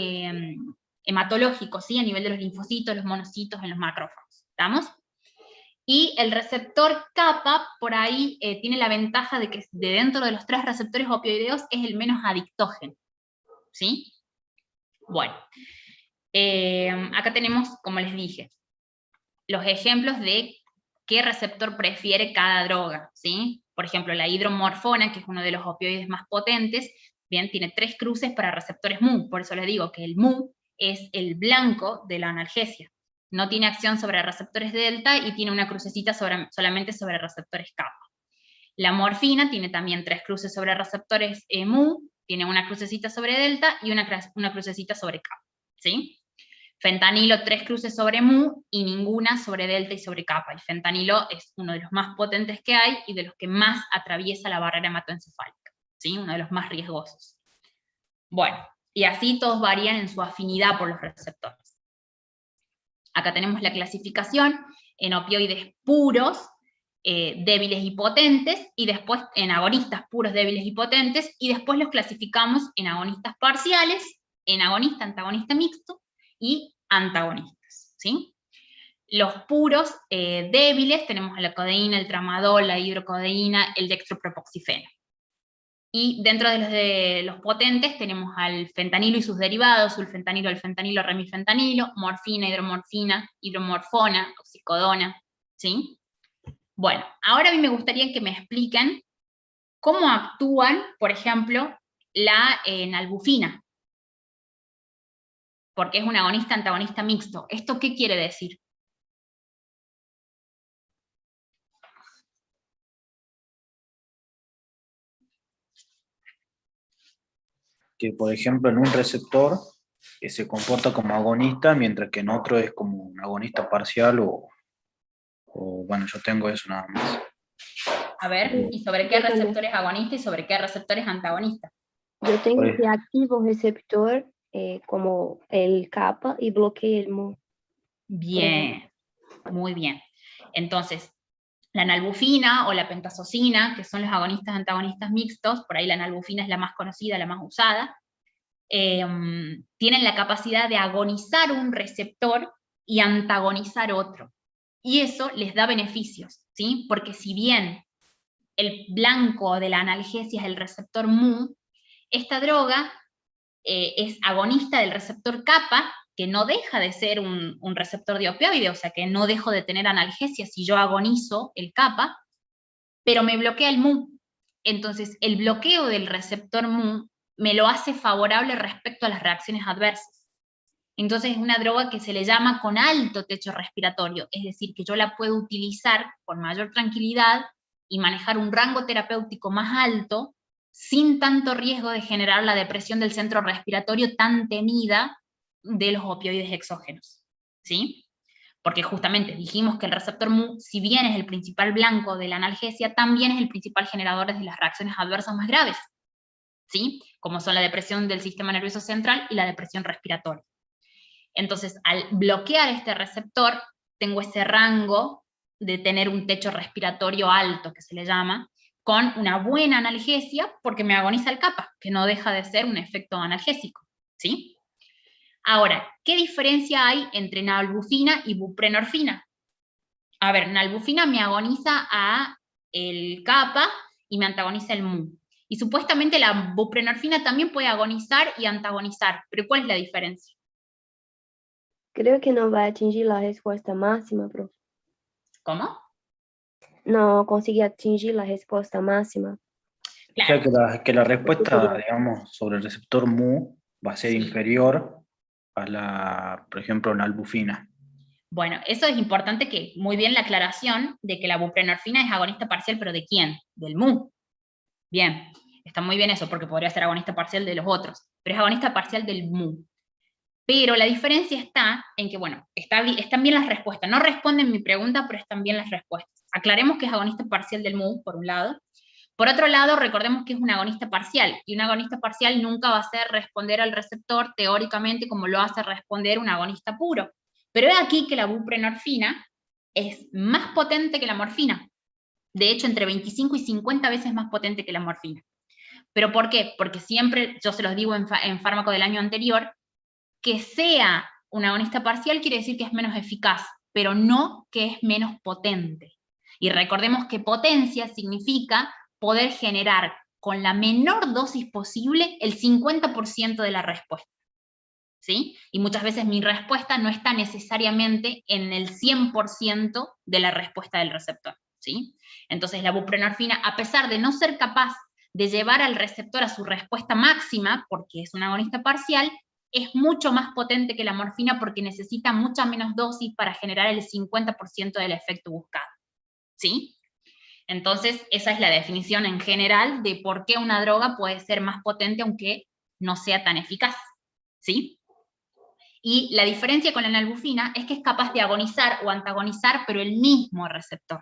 hematológico, ¿sí? A nivel de los linfocitos, los monocitos, en los macrófagos, ¿estamos? Y el receptor kappa, por ahí, tiene la ventaja de que de dentro de los 3 receptores opioideos es el menos adictógeno, ¿sí? Bueno, acá tenemos, como les dije, los ejemplos de qué receptor prefiere cada droga, ¿sí? Por ejemplo, la hidromorfona, que es uno de los opioides más potentes, bien, tiene 3 cruces para receptores mu, por eso les digo que el mu es el blanco de la analgesia. No tiene acción sobre receptores delta y tiene una crucecita solamente sobre receptores kappa. La morfina tiene también 3 cruces sobre receptores mu, tiene una crucecita sobre delta y una crucecita sobre kappa, ¿sí? Fentanilo 3 cruces sobre mu y ninguna sobre delta y sobre kappa. El fentanilo es uno de los más potentes que hay y de los que más atraviesa la barrera hematoencefálica, ¿sí? Uno de los más riesgosos. Bueno, y así todos varían en su afinidad por los receptores. Acá tenemos la clasificación en opioides puros, débiles y potentes, y después en agonistas puros, débiles y potentes, y después los clasificamos en agonistas parciales, en agonista, antagonista mixto, y antagonistas, ¿sí? Los puros débiles tenemos la codeína, el tramadol, la hidrocodeína, el dextropropoxifeno. Y dentro de los potentes tenemos al fentanilo y sus derivados, sulfentanilo, alfentanilo, remifentanilo, morfina, hidromorfina, hidromorfona, oxicodona, ¿sí? Bueno, ahora a mí me gustaría que me expliquen cómo actúan, por ejemplo, la nalbufina, porque es un agonista-antagonista mixto. ¿Esto qué quiere decir? Que, por ejemplo, en un receptor que se comporta como agonista, mientras que en otro es como un agonista parcial bueno, yo tengo eso nada más. A ver, ¿y sobre qué receptor es agonista y sobre qué receptor es antagonista? Yo tengo que activo receptor como el kappa y bloqueo el mu. Bien, muy bien. Entonces, la nalbufina o la pentazocina, que son los agonistas-antagonistas mixtos, por ahí la nalbufina es la más conocida, la más usada, tienen la capacidad de agonizar un receptor y antagonizar otro. Y eso les da beneficios, ¿sí? Porque si bien el blanco de la analgesia es el receptor mu, esta droga es agonista del receptor kappa, que no deja de ser un receptor de opioide, o sea que no dejo de tener analgesia si yo agonizo el kappa, pero me bloquea el mu. Entonces, el bloqueo del receptor mu me lo hace favorable respecto a las reacciones adversas. Entonces es una droga que se le llama con alto techo respiratorio, es decir, que yo la puedo utilizar con mayor tranquilidad y manejar un rango terapéutico más alto sin tanto riesgo de generar la depresión del centro respiratorio tan temida de los opioides exógenos, ¿sí? Porque justamente dijimos que el receptor mu, si bien es el principal blanco de la analgesia, también es el principal generador de las reacciones adversas más graves, ¿sí? Como son la depresión del sistema nervioso central y la depresión respiratoria. Entonces, al bloquear este receptor, tengo ese rango de tener un techo respiratorio alto, que se le llama, con una buena analgesia, porque me agoniza el kappa, que no deja de ser un efecto analgésico, ¿sí? Ahora, ¿qué diferencia hay entre nalbufina y buprenorfina? A ver, nalbufina me agoniza a el kappa y me antagoniza el mu. Y supuestamente la buprenorfina también puede agonizar y antagonizar, pero ¿cuál es la diferencia? Creo que no va a atingir la respuesta máxima, profe. ¿Cómo? No consigue atingir la respuesta máxima. Claro. O sea que la respuesta, digamos, sobre el receptor mu va a ser inferior a la, por ejemplo, nalbufina. Bueno, eso es importante, que muy bien la aclaración de que la buprenorfina es agonista parcial, pero ¿de quién? Del mu. Bien, está muy bien eso, porque podría ser agonista parcial de los otros, pero es agonista parcial del mu. Pero la diferencia está en que, bueno, están bien las respuestas. No responden mi pregunta, pero están bien las respuestas. Aclaremos que es agonista parcial del mu, por un lado. Por otro lado, recordemos que es un agonista parcial, y un agonista parcial nunca va a hacer responder al receptor teóricamente como lo hace responder un agonista puro. Pero es aquí que la buprenorfina es más potente que la morfina. De hecho, entre 25 y 50 veces más potente que la morfina. ¿Pero por qué? Porque siempre, yo se los digo en fármaco del año anterior, que sea un agonista parcial quiere decir que es menos eficaz, pero no que es menos potente. Y recordemos que potencia significa poder generar con la menor dosis posible el 50% de la respuesta, ¿sí? Y muchas veces mi respuesta no está necesariamente en el 100% de la respuesta del receptor, ¿sí? Entonces la buprenorfina, a pesar de no ser capaz de llevar al receptor a su respuesta máxima, porque es un agonista parcial, es mucho más potente que la morfina porque necesita mucha menos dosis para generar el 50% del efecto buscado, ¿sí? Entonces, esa es la definición en general de por qué una droga puede ser más potente aunque no sea tan eficaz, ¿sí? Y la diferencia con la nalbufina es que es capaz de agonizar o antagonizar, pero el mismo receptor,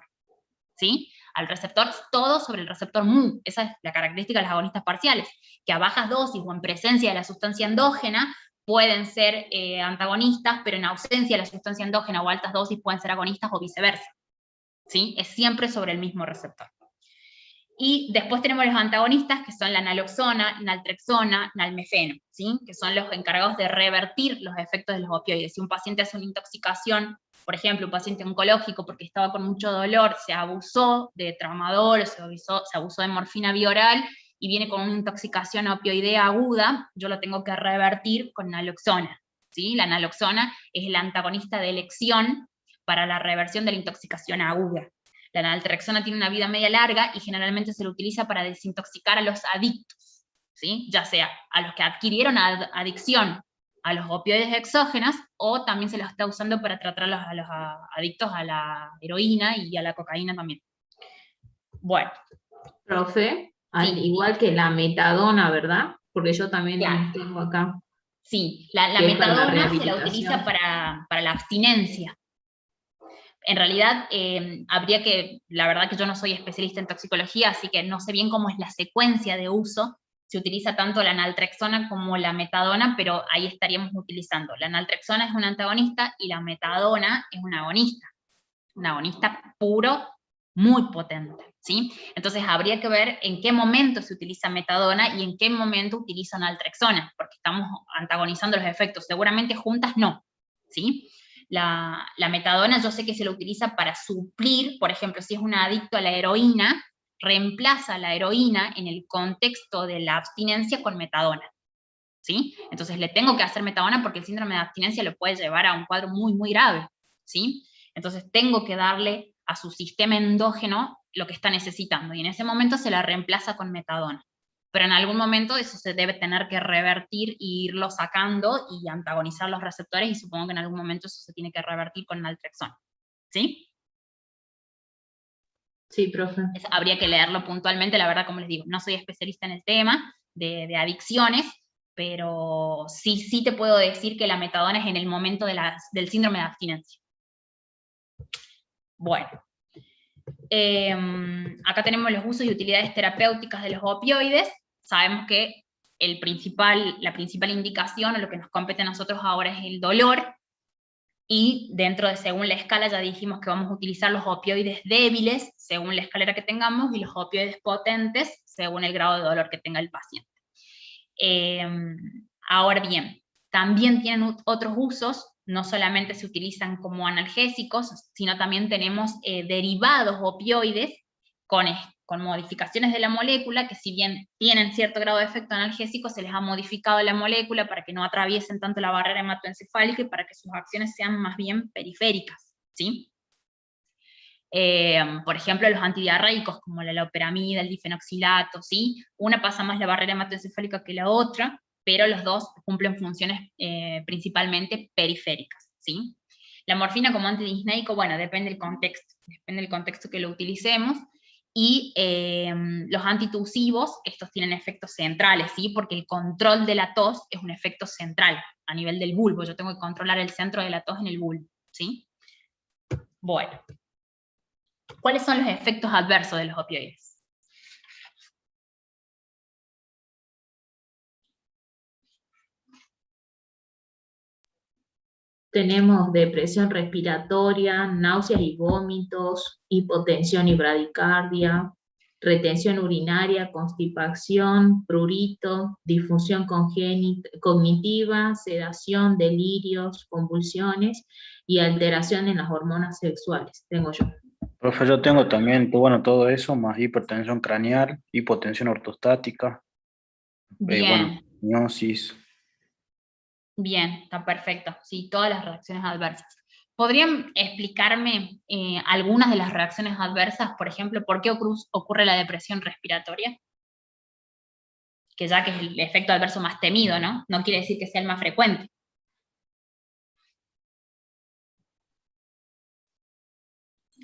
¿sí? Al receptor, todo sobre el receptor mu. Esa es la característica de los agonistas parciales, que a bajas dosis o en presencia de la sustancia endógena pueden ser antagonistas, pero en ausencia de la sustancia endógena o altas dosis pueden ser agonistas o viceversa, ¿sí? Es siempre sobre el mismo receptor. Y después tenemos los antagonistas, que son la naloxona, naltrexona, nalmefeno, ¿sí? Que son los encargados de revertir los efectos de los opioides. Si un paciente hace una intoxicación, por ejemplo, un paciente oncológico porque estaba con mucho dolor, se abusó de tramadol, se abusó de morfina bioral y viene con una intoxicación opioidea aguda, yo lo tengo que revertir con naloxona, ¿sí? La naloxona es el antagonista de elección para la reversión de la intoxicación aguda. La naltrexona tiene una vida media larga y generalmente se lo utiliza para desintoxicar a los adictos, ¿sí? Ya sea a los que adquirieron adicción a los opioides exógenos, o también se lo está usando para tratar a los adictos a la heroína y a la cocaína también. Bueno. Profe, Sí. igual que la metadona, ¿verdad? Porque yo también tengo acá. Sí, la metadona se la utiliza para la abstinencia. En realidad, habría que, la verdad que yo no soy especialista en toxicología, así que no sé bien cómo es la secuencia de uso. Se utiliza tanto la naltrexona como la metadona, pero ahí estaríamos utilizando. La naltrexona es un antagonista y la metadona es un agonista puro muy potente, ¿sí? Entonces habría que ver en qué momento se utiliza metadona y en qué momento utiliza naltrexona, porque estamos antagonizando los efectos, seguramente juntas no, ¿sí? La metadona yo sé que se lo utiliza para suplir, por ejemplo, si es un adicto a la heroína, reemplaza la heroína en el contexto de la abstinencia con metadona, ¿sí? Entonces le tengo que hacer metadona porque el síndrome de abstinencia lo puede llevar a un cuadro muy, muy grave, ¿sí? Entonces tengo que darle a su sistema endógeno lo que está necesitando, y en ese momento se la reemplaza con metadona. Pero en algún momento eso se debe tener que revertir e irlo sacando y antagonizar los receptores, y supongo que en algún momento eso se tiene que revertir con naltrexona, ¿sí? Sí, profe. Habría que leerlo puntualmente, la verdad, como les digo, no soy especialista en el tema de adicciones, pero sí te puedo decir que la metadona es en el momento del síndrome de abstinencia. Bueno, acá tenemos los usos y utilidades terapéuticas de los opioides. Sabemos que la principal indicación, o lo que nos compete a nosotros ahora, es el dolor, y dentro de, según la escala, ya dijimos que vamos a utilizar los opioides débiles, según la escalera que tengamos, y los opioides potentes, según el grado de dolor que tenga el paciente. Ahora bien, también tienen otros usos, no solamente se utilizan como analgésicos, sino también tenemos derivados opioides con modificaciones de la molécula, que si bien tienen cierto grado de efecto analgésico, se les ha modificado la molécula para que no atraviesen tanto la barrera hematoencefálica y para que sus acciones sean más bien periféricas, ¿sí? Por ejemplo, los antidiarreicos, como la loperamida, el difenoxilato, ¿sí? Una pasa más la barrera hematoencefálica que la otra, pero los dos cumplen funciones principalmente periféricas, ¿sí? La morfina como antidisneico, bueno, depende del contexto que lo utilicemos, y los antitusivos, estos tienen efectos centrales, ¿sí? Porque el control de la tos es un efecto central a nivel del bulbo, yo tengo que controlar el centro de la tos en el bulbo, ¿sí? Bueno. ¿Cuáles son los efectos adversos de los opioides? Tenemos depresión respiratoria, náuseas y vómitos, hipotensión y bradicardia, retención urinaria, constipación, prurito, disfunción cognitiva, sedación, delirios, convulsiones y alteración en las hormonas sexuales. Tengo yo. Profe, yo tengo también, bueno, todo eso, más hipertensión craneal, hipotensión ortostática, Bien. Bueno, miosis. Bien, está perfecto. Sí, todas las reacciones adversas. ¿Podrían explicarme algunas de las reacciones adversas? Por ejemplo, ¿por qué ocurre la depresión respiratoria? Que ya que es el efecto adverso más temido, ¿no? No quiere decir que sea el más frecuente.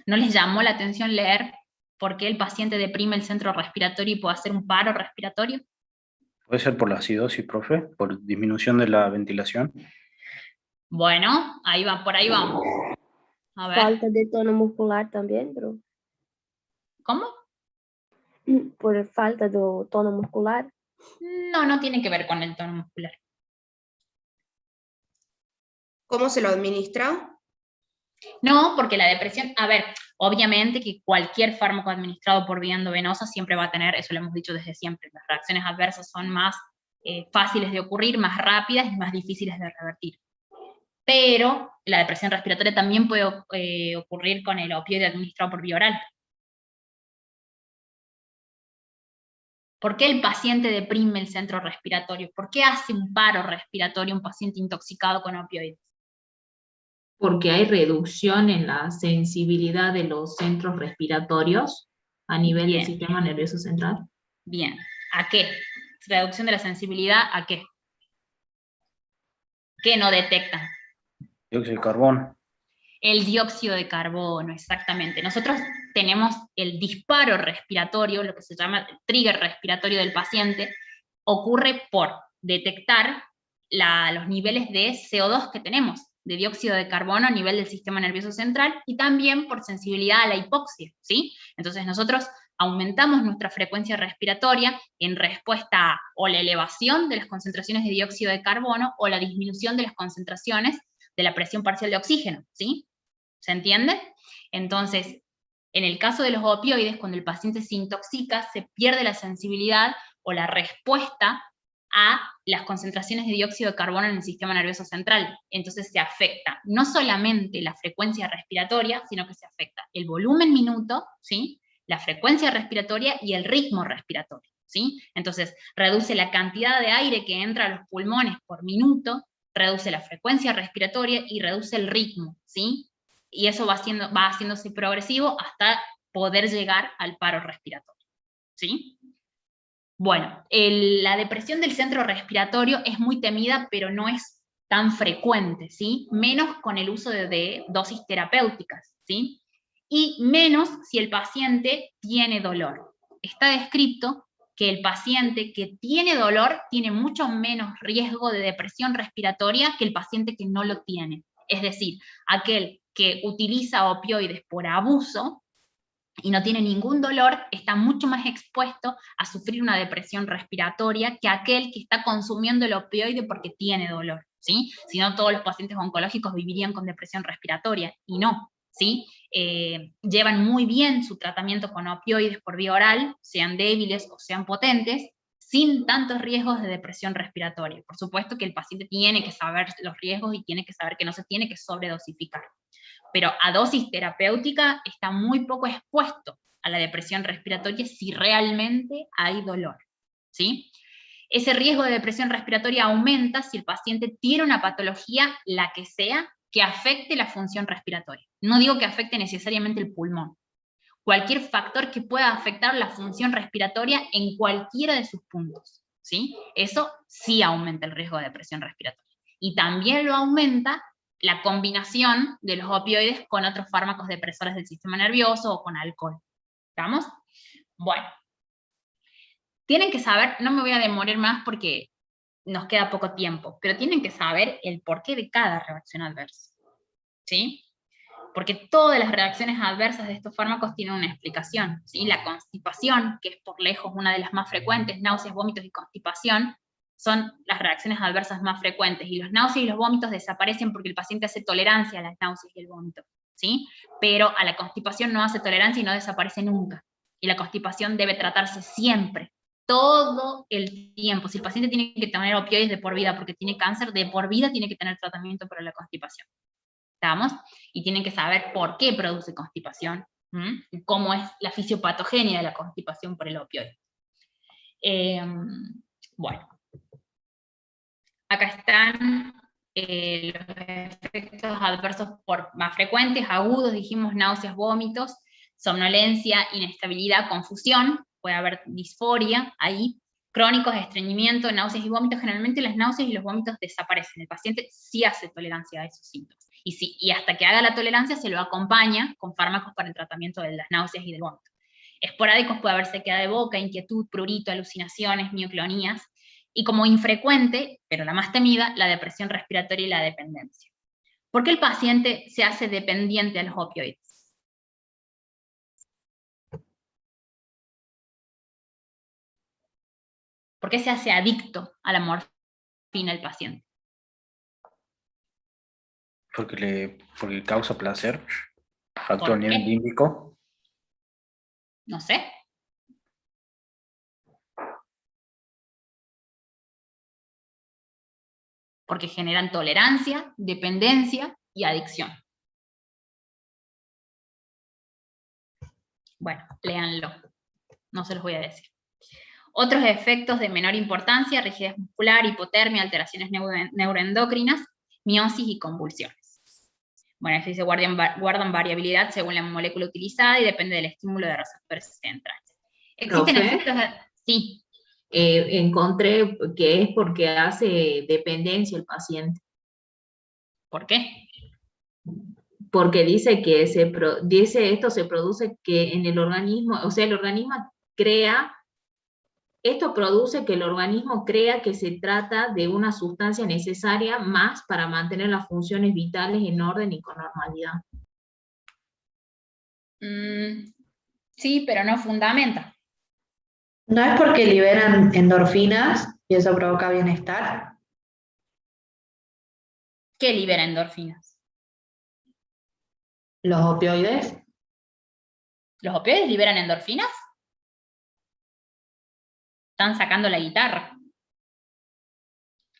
¿No les llamó la atención leer por qué el paciente deprime el centro respiratorio y puede hacer un paro respiratorio? ¿Puede ser por la acidosis, profe? ¿Por disminución de la ventilación? Bueno, ahí va, por ahí vamos. A ver. Falta de tono muscular también, bro. ¿Cómo? Por falta de tono muscular. No, no tiene que ver con el tono muscular. ¿Cómo se lo administra? No, porque la depresión, a ver, obviamente que cualquier fármaco administrado por vía endovenosa siempre va a tener, eso lo hemos dicho desde siempre, las reacciones adversas son más fáciles de ocurrir, más rápidas y más difíciles de revertir. Pero la depresión respiratoria también puede ocurrir con el opioide administrado por vía oral. ¿Por qué el paciente deprime el centro respiratorio? ¿Por qué hace un paro respiratorio un paciente intoxicado con opioides? Porque hay reducción en la sensibilidad de los centros respiratorios a nivel del sistema nervioso central. Bien. ¿A qué? ¿Reducción de la sensibilidad a qué? ¿Qué no detectan? Dióxido de carbono. El dióxido de carbono, exactamente. Nosotros tenemos el disparo respiratorio, lo que se llama el trigger respiratorio del paciente, ocurre por detectar los niveles de CO2 que tenemos, de dióxido de carbono a nivel del sistema nervioso central, y también por sensibilidad a la hipoxia, ¿sí? Entonces nosotros aumentamos nuestra frecuencia respiratoria en respuesta a o la elevación de las concentraciones de dióxido de carbono o la disminución de las concentraciones de la presión parcial de oxígeno, ¿sí? ¿Se entiende? Entonces, En el caso de los opioides, cuando el paciente se intoxica, se pierde la sensibilidad o la respuesta a las concentraciones de dióxido de carbono en el sistema nervioso central. Entonces se afecta no solamente la frecuencia respiratoria, sino que se afecta el volumen minuto, ¿sí?, la frecuencia respiratoria y el ritmo respiratorio, ¿sí? Entonces reduce la cantidad de aire que entra a los pulmones por minuto, reduce la frecuencia respiratoria y reduce el ritmo, ¿sí? Y eso va haciéndose progresivo hasta poder llegar al paro respiratorio, ¿sí? Bueno, la depresión del centro respiratorio es muy temida, pero no es tan frecuente, ¿sí? Menos con el uso de dosis terapéuticas, ¿sí? Y menos si el paciente tiene dolor. Está descrito que el paciente que tiene dolor tiene mucho menos riesgo de depresión respiratoria que el paciente que no lo tiene. Es decir, aquel que utiliza opioides por abuso y no tiene ningún dolor, está mucho más expuesto a sufrir una depresión respiratoria que aquel que está consumiendo el opioide porque tiene dolor, ¿sí? Si no, todos los pacientes oncológicos vivirían con depresión respiratoria, y no, ¿sí? Llevan muy bien su tratamiento con opioides por vía oral, sean débiles o sean potentes, sin tantos riesgos de depresión respiratoria. Por supuesto que el paciente tiene que saber los riesgos y tiene que saber que no se tiene que sobredosificar. Pero a dosis terapéutica está muy poco expuesto a la depresión respiratoria si realmente hay dolor, ¿sí? Ese riesgo de depresión respiratoria aumenta si el paciente tiene una patología, la que sea, que afecte la función respiratoria. No digo que afecte necesariamente el pulmón. Cualquier factor que pueda afectar la función respiratoria en cualquiera de sus puntos, ¿sí? Eso sí aumenta el riesgo de depresión respiratoria. Y también lo aumenta la combinación de los opioides con otros fármacos depresores del sistema nervioso o con alcohol. ¿Estamos? Bueno. Tienen que saber, no me voy a demorar más porque nos queda poco tiempo, pero tienen que saber el porqué de cada reacción adversa, ¿sí? Porque todas las reacciones adversas de estos fármacos tienen una explicación, ¿sí? La constipación, que es por lejos una de las más frecuentes, náuseas, vómitos y constipación, son las reacciones adversas más frecuentes, y los náuseas y los vómitos desaparecen porque el paciente hace tolerancia a las náuseas y el vómito, ¿sí? Pero a la constipación no hace tolerancia y no desaparece nunca, y la constipación debe tratarse siempre, todo el tiempo. Si el paciente tiene que tener opioides de por vida porque tiene cáncer, de por vida tiene que tener tratamiento para la constipación. ¿Estamos? Y tienen que saber por qué produce constipación, y cómo es la fisiopatogenia de la constipación por el opioide. Bueno, acá están los efectos adversos más frecuentes, agudos, dijimos náuseas, vómitos, somnolencia, inestabilidad, confusión, puede haber disforia ahí, crónicos, estreñimiento, náuseas y vómitos. Generalmente las náuseas y los vómitos desaparecen, el paciente sí hace tolerancia a esos síntomas, y hasta que haga la tolerancia se lo acompaña con fármacos para el tratamiento de las náuseas y del vómito. Esporádicos puede haber sequedad de boca, inquietud, prurito, alucinaciones, mioclonías, y como infrecuente, pero la más temida, la depresión respiratoria y la dependencia. ¿Por qué el paciente se hace dependiente a los opioides? ¿Por qué se hace adicto a la morfina el paciente? Porque causa placer, factor neurolímbico. No sé. Porque generan tolerancia, dependencia y adicción. Bueno, léanlo, no se los voy a decir. Otros efectos de menor importancia: rigidez muscular, hipotermia, alteraciones neuroendocrinas, miosis y convulsiones. Bueno, aquí se guardan variabilidad según la molécula utilizada y depende del estímulo de receptores centrales. ¿Existen efectos de...? Sí. Encontré que es porque hace dependencia el paciente. ¿Por qué? Porque dice que esto se produce que en el organismo, o sea, el organismo crea, esto produce que el organismo crea que se trata de una sustancia necesaria más para mantener las funciones vitales en orden y con normalidad. Sí, pero no fundamenta. ¿No es porque liberan endorfinas y eso provoca bienestar? ¿Qué libera endorfinas? ¿Los opioides? ¿Los opioides liberan endorfinas? Están sacando la guitarra.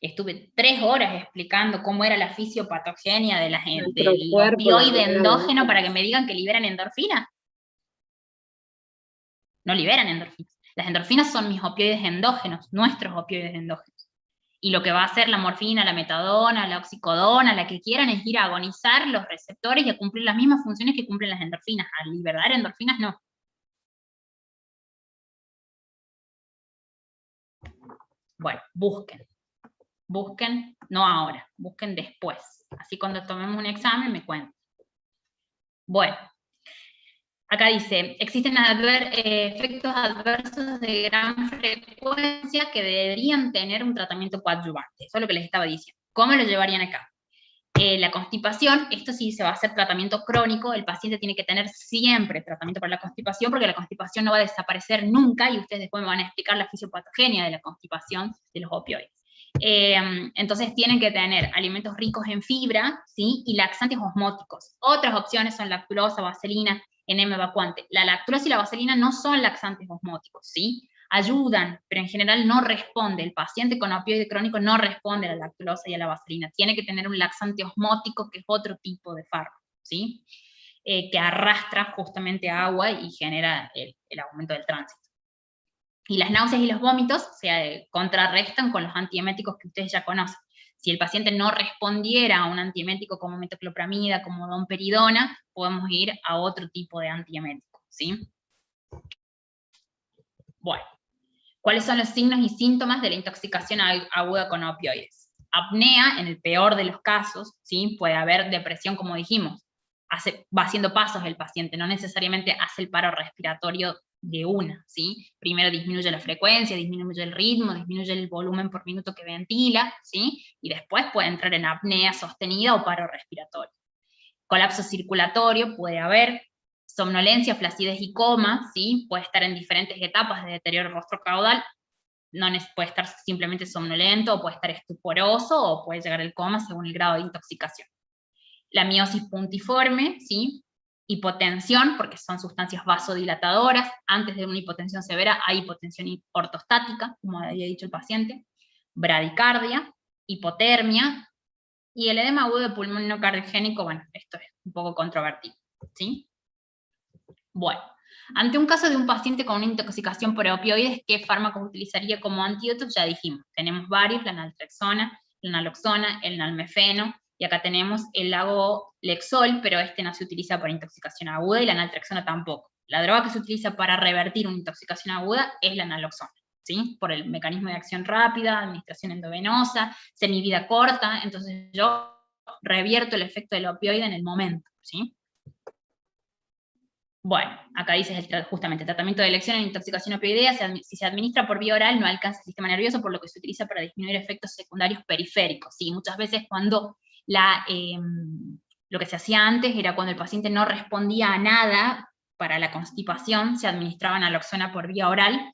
Estuve 3 horas explicando cómo era la fisiopatogenia de del opioide endógeno para que me digan que liberan endorfinas. No liberan endorfinas. Las endorfinas son mis opioides endógenos, nuestros opioides endógenos. Y lo que va a hacer la morfina, la metadona, la oxicodona, la que quieran, es ir a agonizar los receptores y a cumplir las mismas funciones que cumplen las endorfinas. A liberar endorfinas, no. Bueno, busquen. Busquen, no ahora, busquen después. Así cuando tomemos un examen me cuentan. Bueno, acá dice, existen efectos adversos de gran frecuencia que deberían tener un tratamiento coadyuvante. Eso es lo que les estaba diciendo. ¿Cómo lo llevarían acá? La constipación, esto sí se va a hacer tratamiento crónico, el paciente tiene que tener siempre tratamiento para la constipación, porque la constipación no va a desaparecer nunca, y ustedes después me van a explicar la fisiopatogenia de la constipación de los opioides. Entonces tienen que tener alimentos ricos en fibra, ¿sí? Y laxantes osmóticos. Otras opciones son lactulosa, vaselina, enema evacuante. La lactulosa y la vaselina no son laxantes osmóticos, ¿sí? Ayudan, pero en general no responde. El paciente con opioide crónico no responde a la lactulosa y a la vaselina. Tiene que tener un laxante osmótico, que es otro tipo de fármaco, ¿sí? Que arrastra justamente agua y genera el aumento del tránsito. Y las náuseas y los vómitos se contrarrestan con los antieméticos que ustedes ya conocen. Si el paciente no respondiera a un antiemético como metoclopramida, como domperidona, podemos ir a otro tipo de antiemético, ¿sí? Bueno, ¿cuáles son los signos y síntomas de la intoxicación aguda con opioides? Apnea, en el peor de los casos, ¿sí? Puede haber depresión, como dijimos. Va haciendo pasos el paciente, no necesariamente hace el paro respiratorio de una, ¿sí? Primero disminuye la frecuencia, disminuye el ritmo, disminuye el volumen por minuto que ventila, ¿sí? Y después puede entrar en apnea sostenida o paro respiratorio. Colapso circulatorio puede haber, somnolencia, flacidez y coma, ¿sí? Puede estar en diferentes etapas de deterioro rostro-caudal, puede estar simplemente somnolento, o puede estar estuporoso, o puede llegar al coma según el grado de intoxicación. La miosis puntiforme, ¿sí? Hipotensión, porque son sustancias vasodilatadoras. Antes de una hipotensión severa hay hipotensión ortostática, como había dicho el paciente. Bradicardia, hipotermia, y el edema agudo de pulmón no cardiogénico, bueno, esto es un poco controvertido, ¿sí? Bueno, ante un caso de un paciente con una intoxicación por opioides, ¿qué fármacos utilizaría como antídotos? Ya dijimos, tenemos varios, la naltrexona, la naloxona, el nalmefeno, y acá tenemos el Lagolexol, pero este no se utiliza para intoxicación aguda, y la naltrexona tampoco. La droga que se utiliza para revertir una intoxicación aguda es la naloxona, ¿sí? Por el mecanismo de acción rápida, administración endovenosa, semivida corta, entonces yo revierto el efecto del opioide en el momento, ¿sí? Bueno, acá dice justamente, el tratamiento de elección en intoxicación opioidea, si se administra por vía oral, no alcanza el sistema nervioso, por lo que se utiliza para disminuir efectos secundarios periféricos. ¿Sí? Muchas veces cuando lo que se hacía antes era cuando el paciente no respondía a nada para la constipación, se administraba naloxona por vía oral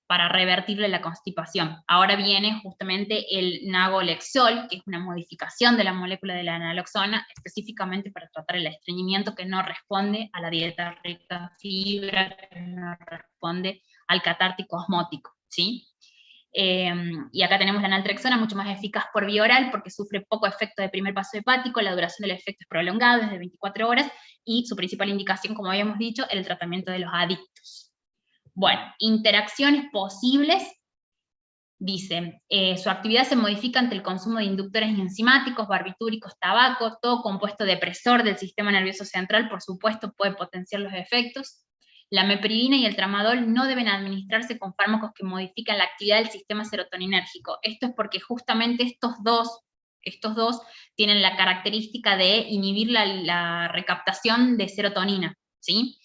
para revertirle la constipación. Ahora viene justamente el Nalgolexol, que es una modificación de la molécula de la naloxona, específicamente para tratar el estreñimiento que no responde a la dieta rica en fibra, que no responde al catártico osmótico, ¿sí? Y acá tenemos la naltrexona, mucho más eficaz por vía oral, porque sufre poco efecto de primer paso hepático, la duración del efecto es prolongada, es de 24 horas, y su principal indicación, como habíamos dicho, el tratamiento de los adictos. Bueno, interacciones posibles, dice, su actividad se modifica ante el consumo de inductores enzimáticos, barbitúricos, tabaco, todo compuesto depresor del sistema nervioso central, por supuesto, puede potenciar los efectos. La mepridina y el tramadol no deben administrarse con fármacos que modifican la actividad del sistema serotoninérgico. Esto es porque justamente estos dos tienen la característica de inhibir la recaptación de serotonina, ¿sí?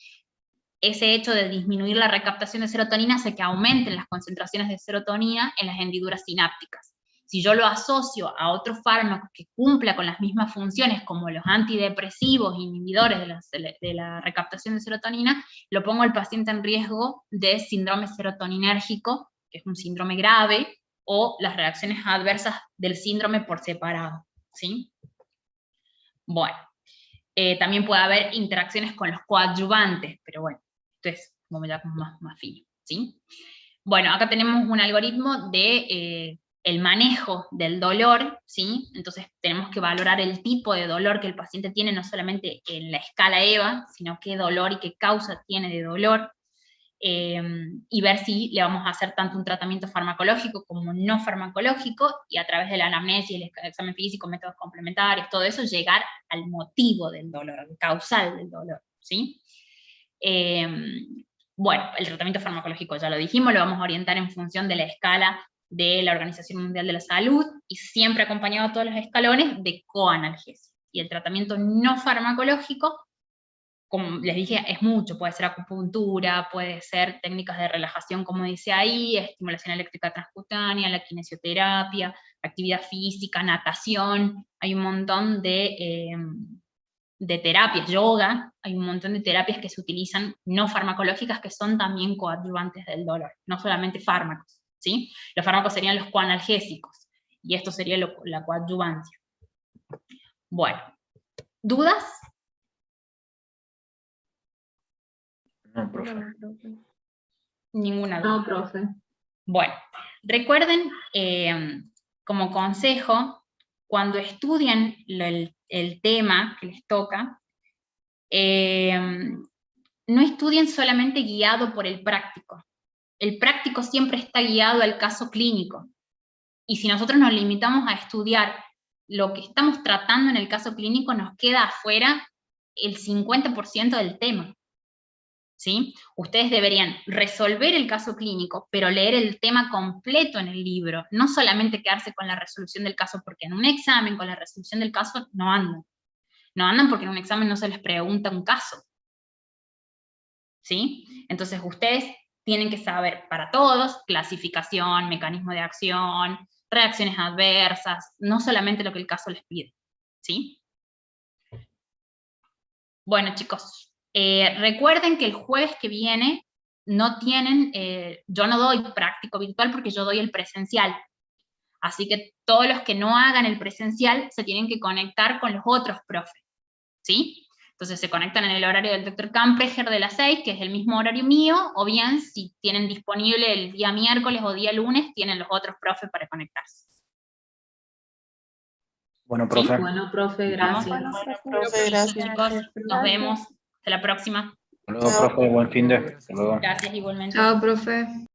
Ese hecho de disminuir la recaptación de serotonina hace que aumenten las concentraciones de serotonina en las hendiduras sinápticas. Si yo lo asocio a otros fármacos que cumpla con las mismas funciones, como los antidepresivos, inhibidores de la recaptación de serotonina, lo pongo al paciente en riesgo de síndrome serotoninérgico, que es un síndrome grave, o las reacciones adversas del síndrome por separado, ¿sí? Bueno, también puede haber interacciones con los coadyuvantes, pero bueno, Entonces, como ya más fino, ¿sí? Bueno, acá tenemos un algoritmo de el manejo del dolor, ¿sí? Entonces tenemos que valorar el tipo de dolor que el paciente tiene, no solamente en la escala EVA, sino qué dolor y qué causa tiene de dolor, y ver si le vamos a hacer tanto un tratamiento farmacológico como no farmacológico, y a través de la anamnesis, el examen físico, métodos complementarios, todo eso, llegar al motivo del dolor, al causal del dolor, ¿sí? Bueno, el tratamiento farmacológico ya lo dijimos, lo vamos a orientar en función de la escala de la Organización Mundial de la Salud, y siempre acompañado a todos los escalones de coanalgesia. Y el tratamiento no farmacológico, como les dije, es mucho, puede ser acupuntura, puede ser técnicas de relajación, como dice ahí, estimulación eléctrica transcutánea, la kinesioterapia, actividad física, natación, hay un montón de terapias, yoga, hay un montón de terapias que se utilizan no farmacológicas que son también coadyuvantes del dolor, no solamente fármacos, ¿sí? Los fármacos serían los coanalgésicos, y esto sería la coadyuvancia. Bueno, ¿dudas? No, profe. Ninguna duda. No, profe. Bueno, recuerden, como consejo, cuando estudien el tema que les toca, no estudien solamente guiado por el práctico. El práctico siempre está guiado al caso clínico. Y si nosotros nos limitamos a estudiar lo que estamos tratando en el caso clínico, nos queda afuera el 50% del tema, ¿sí? Ustedes deberían resolver el caso clínico, pero leer el tema completo en el libro, no solamente quedarse con la resolución del caso, porque en un examen con la resolución del caso no andan. No andan porque en un examen no se les pregunta un caso, ¿sí? Entonces ustedes tienen que saber para todos, clasificación, mecanismo de acción, reacciones adversas, no solamente lo que el caso les pide, ¿sí? Bueno, chicos, recuerden que el jueves que viene no tienen, yo no doy práctico virtual porque yo doy el presencial. Así que todos los que no hagan el presencial se tienen que conectar con los otros profes, ¿sí? Entonces se conectan en el horario del Dr. Kampreger de las 6, que es el mismo horario mío, o bien si tienen disponible el día miércoles o día lunes, tienen los otros profes para conectarse. Bueno, profe. ¿Sí? Bueno, profe, gracias. Bueno, Profe, gracias. chicos, nos vemos. Hasta la próxima. Hasta luego, profe. Buen fin de. Hasta luego. Gracias igualmente. Chao, profe.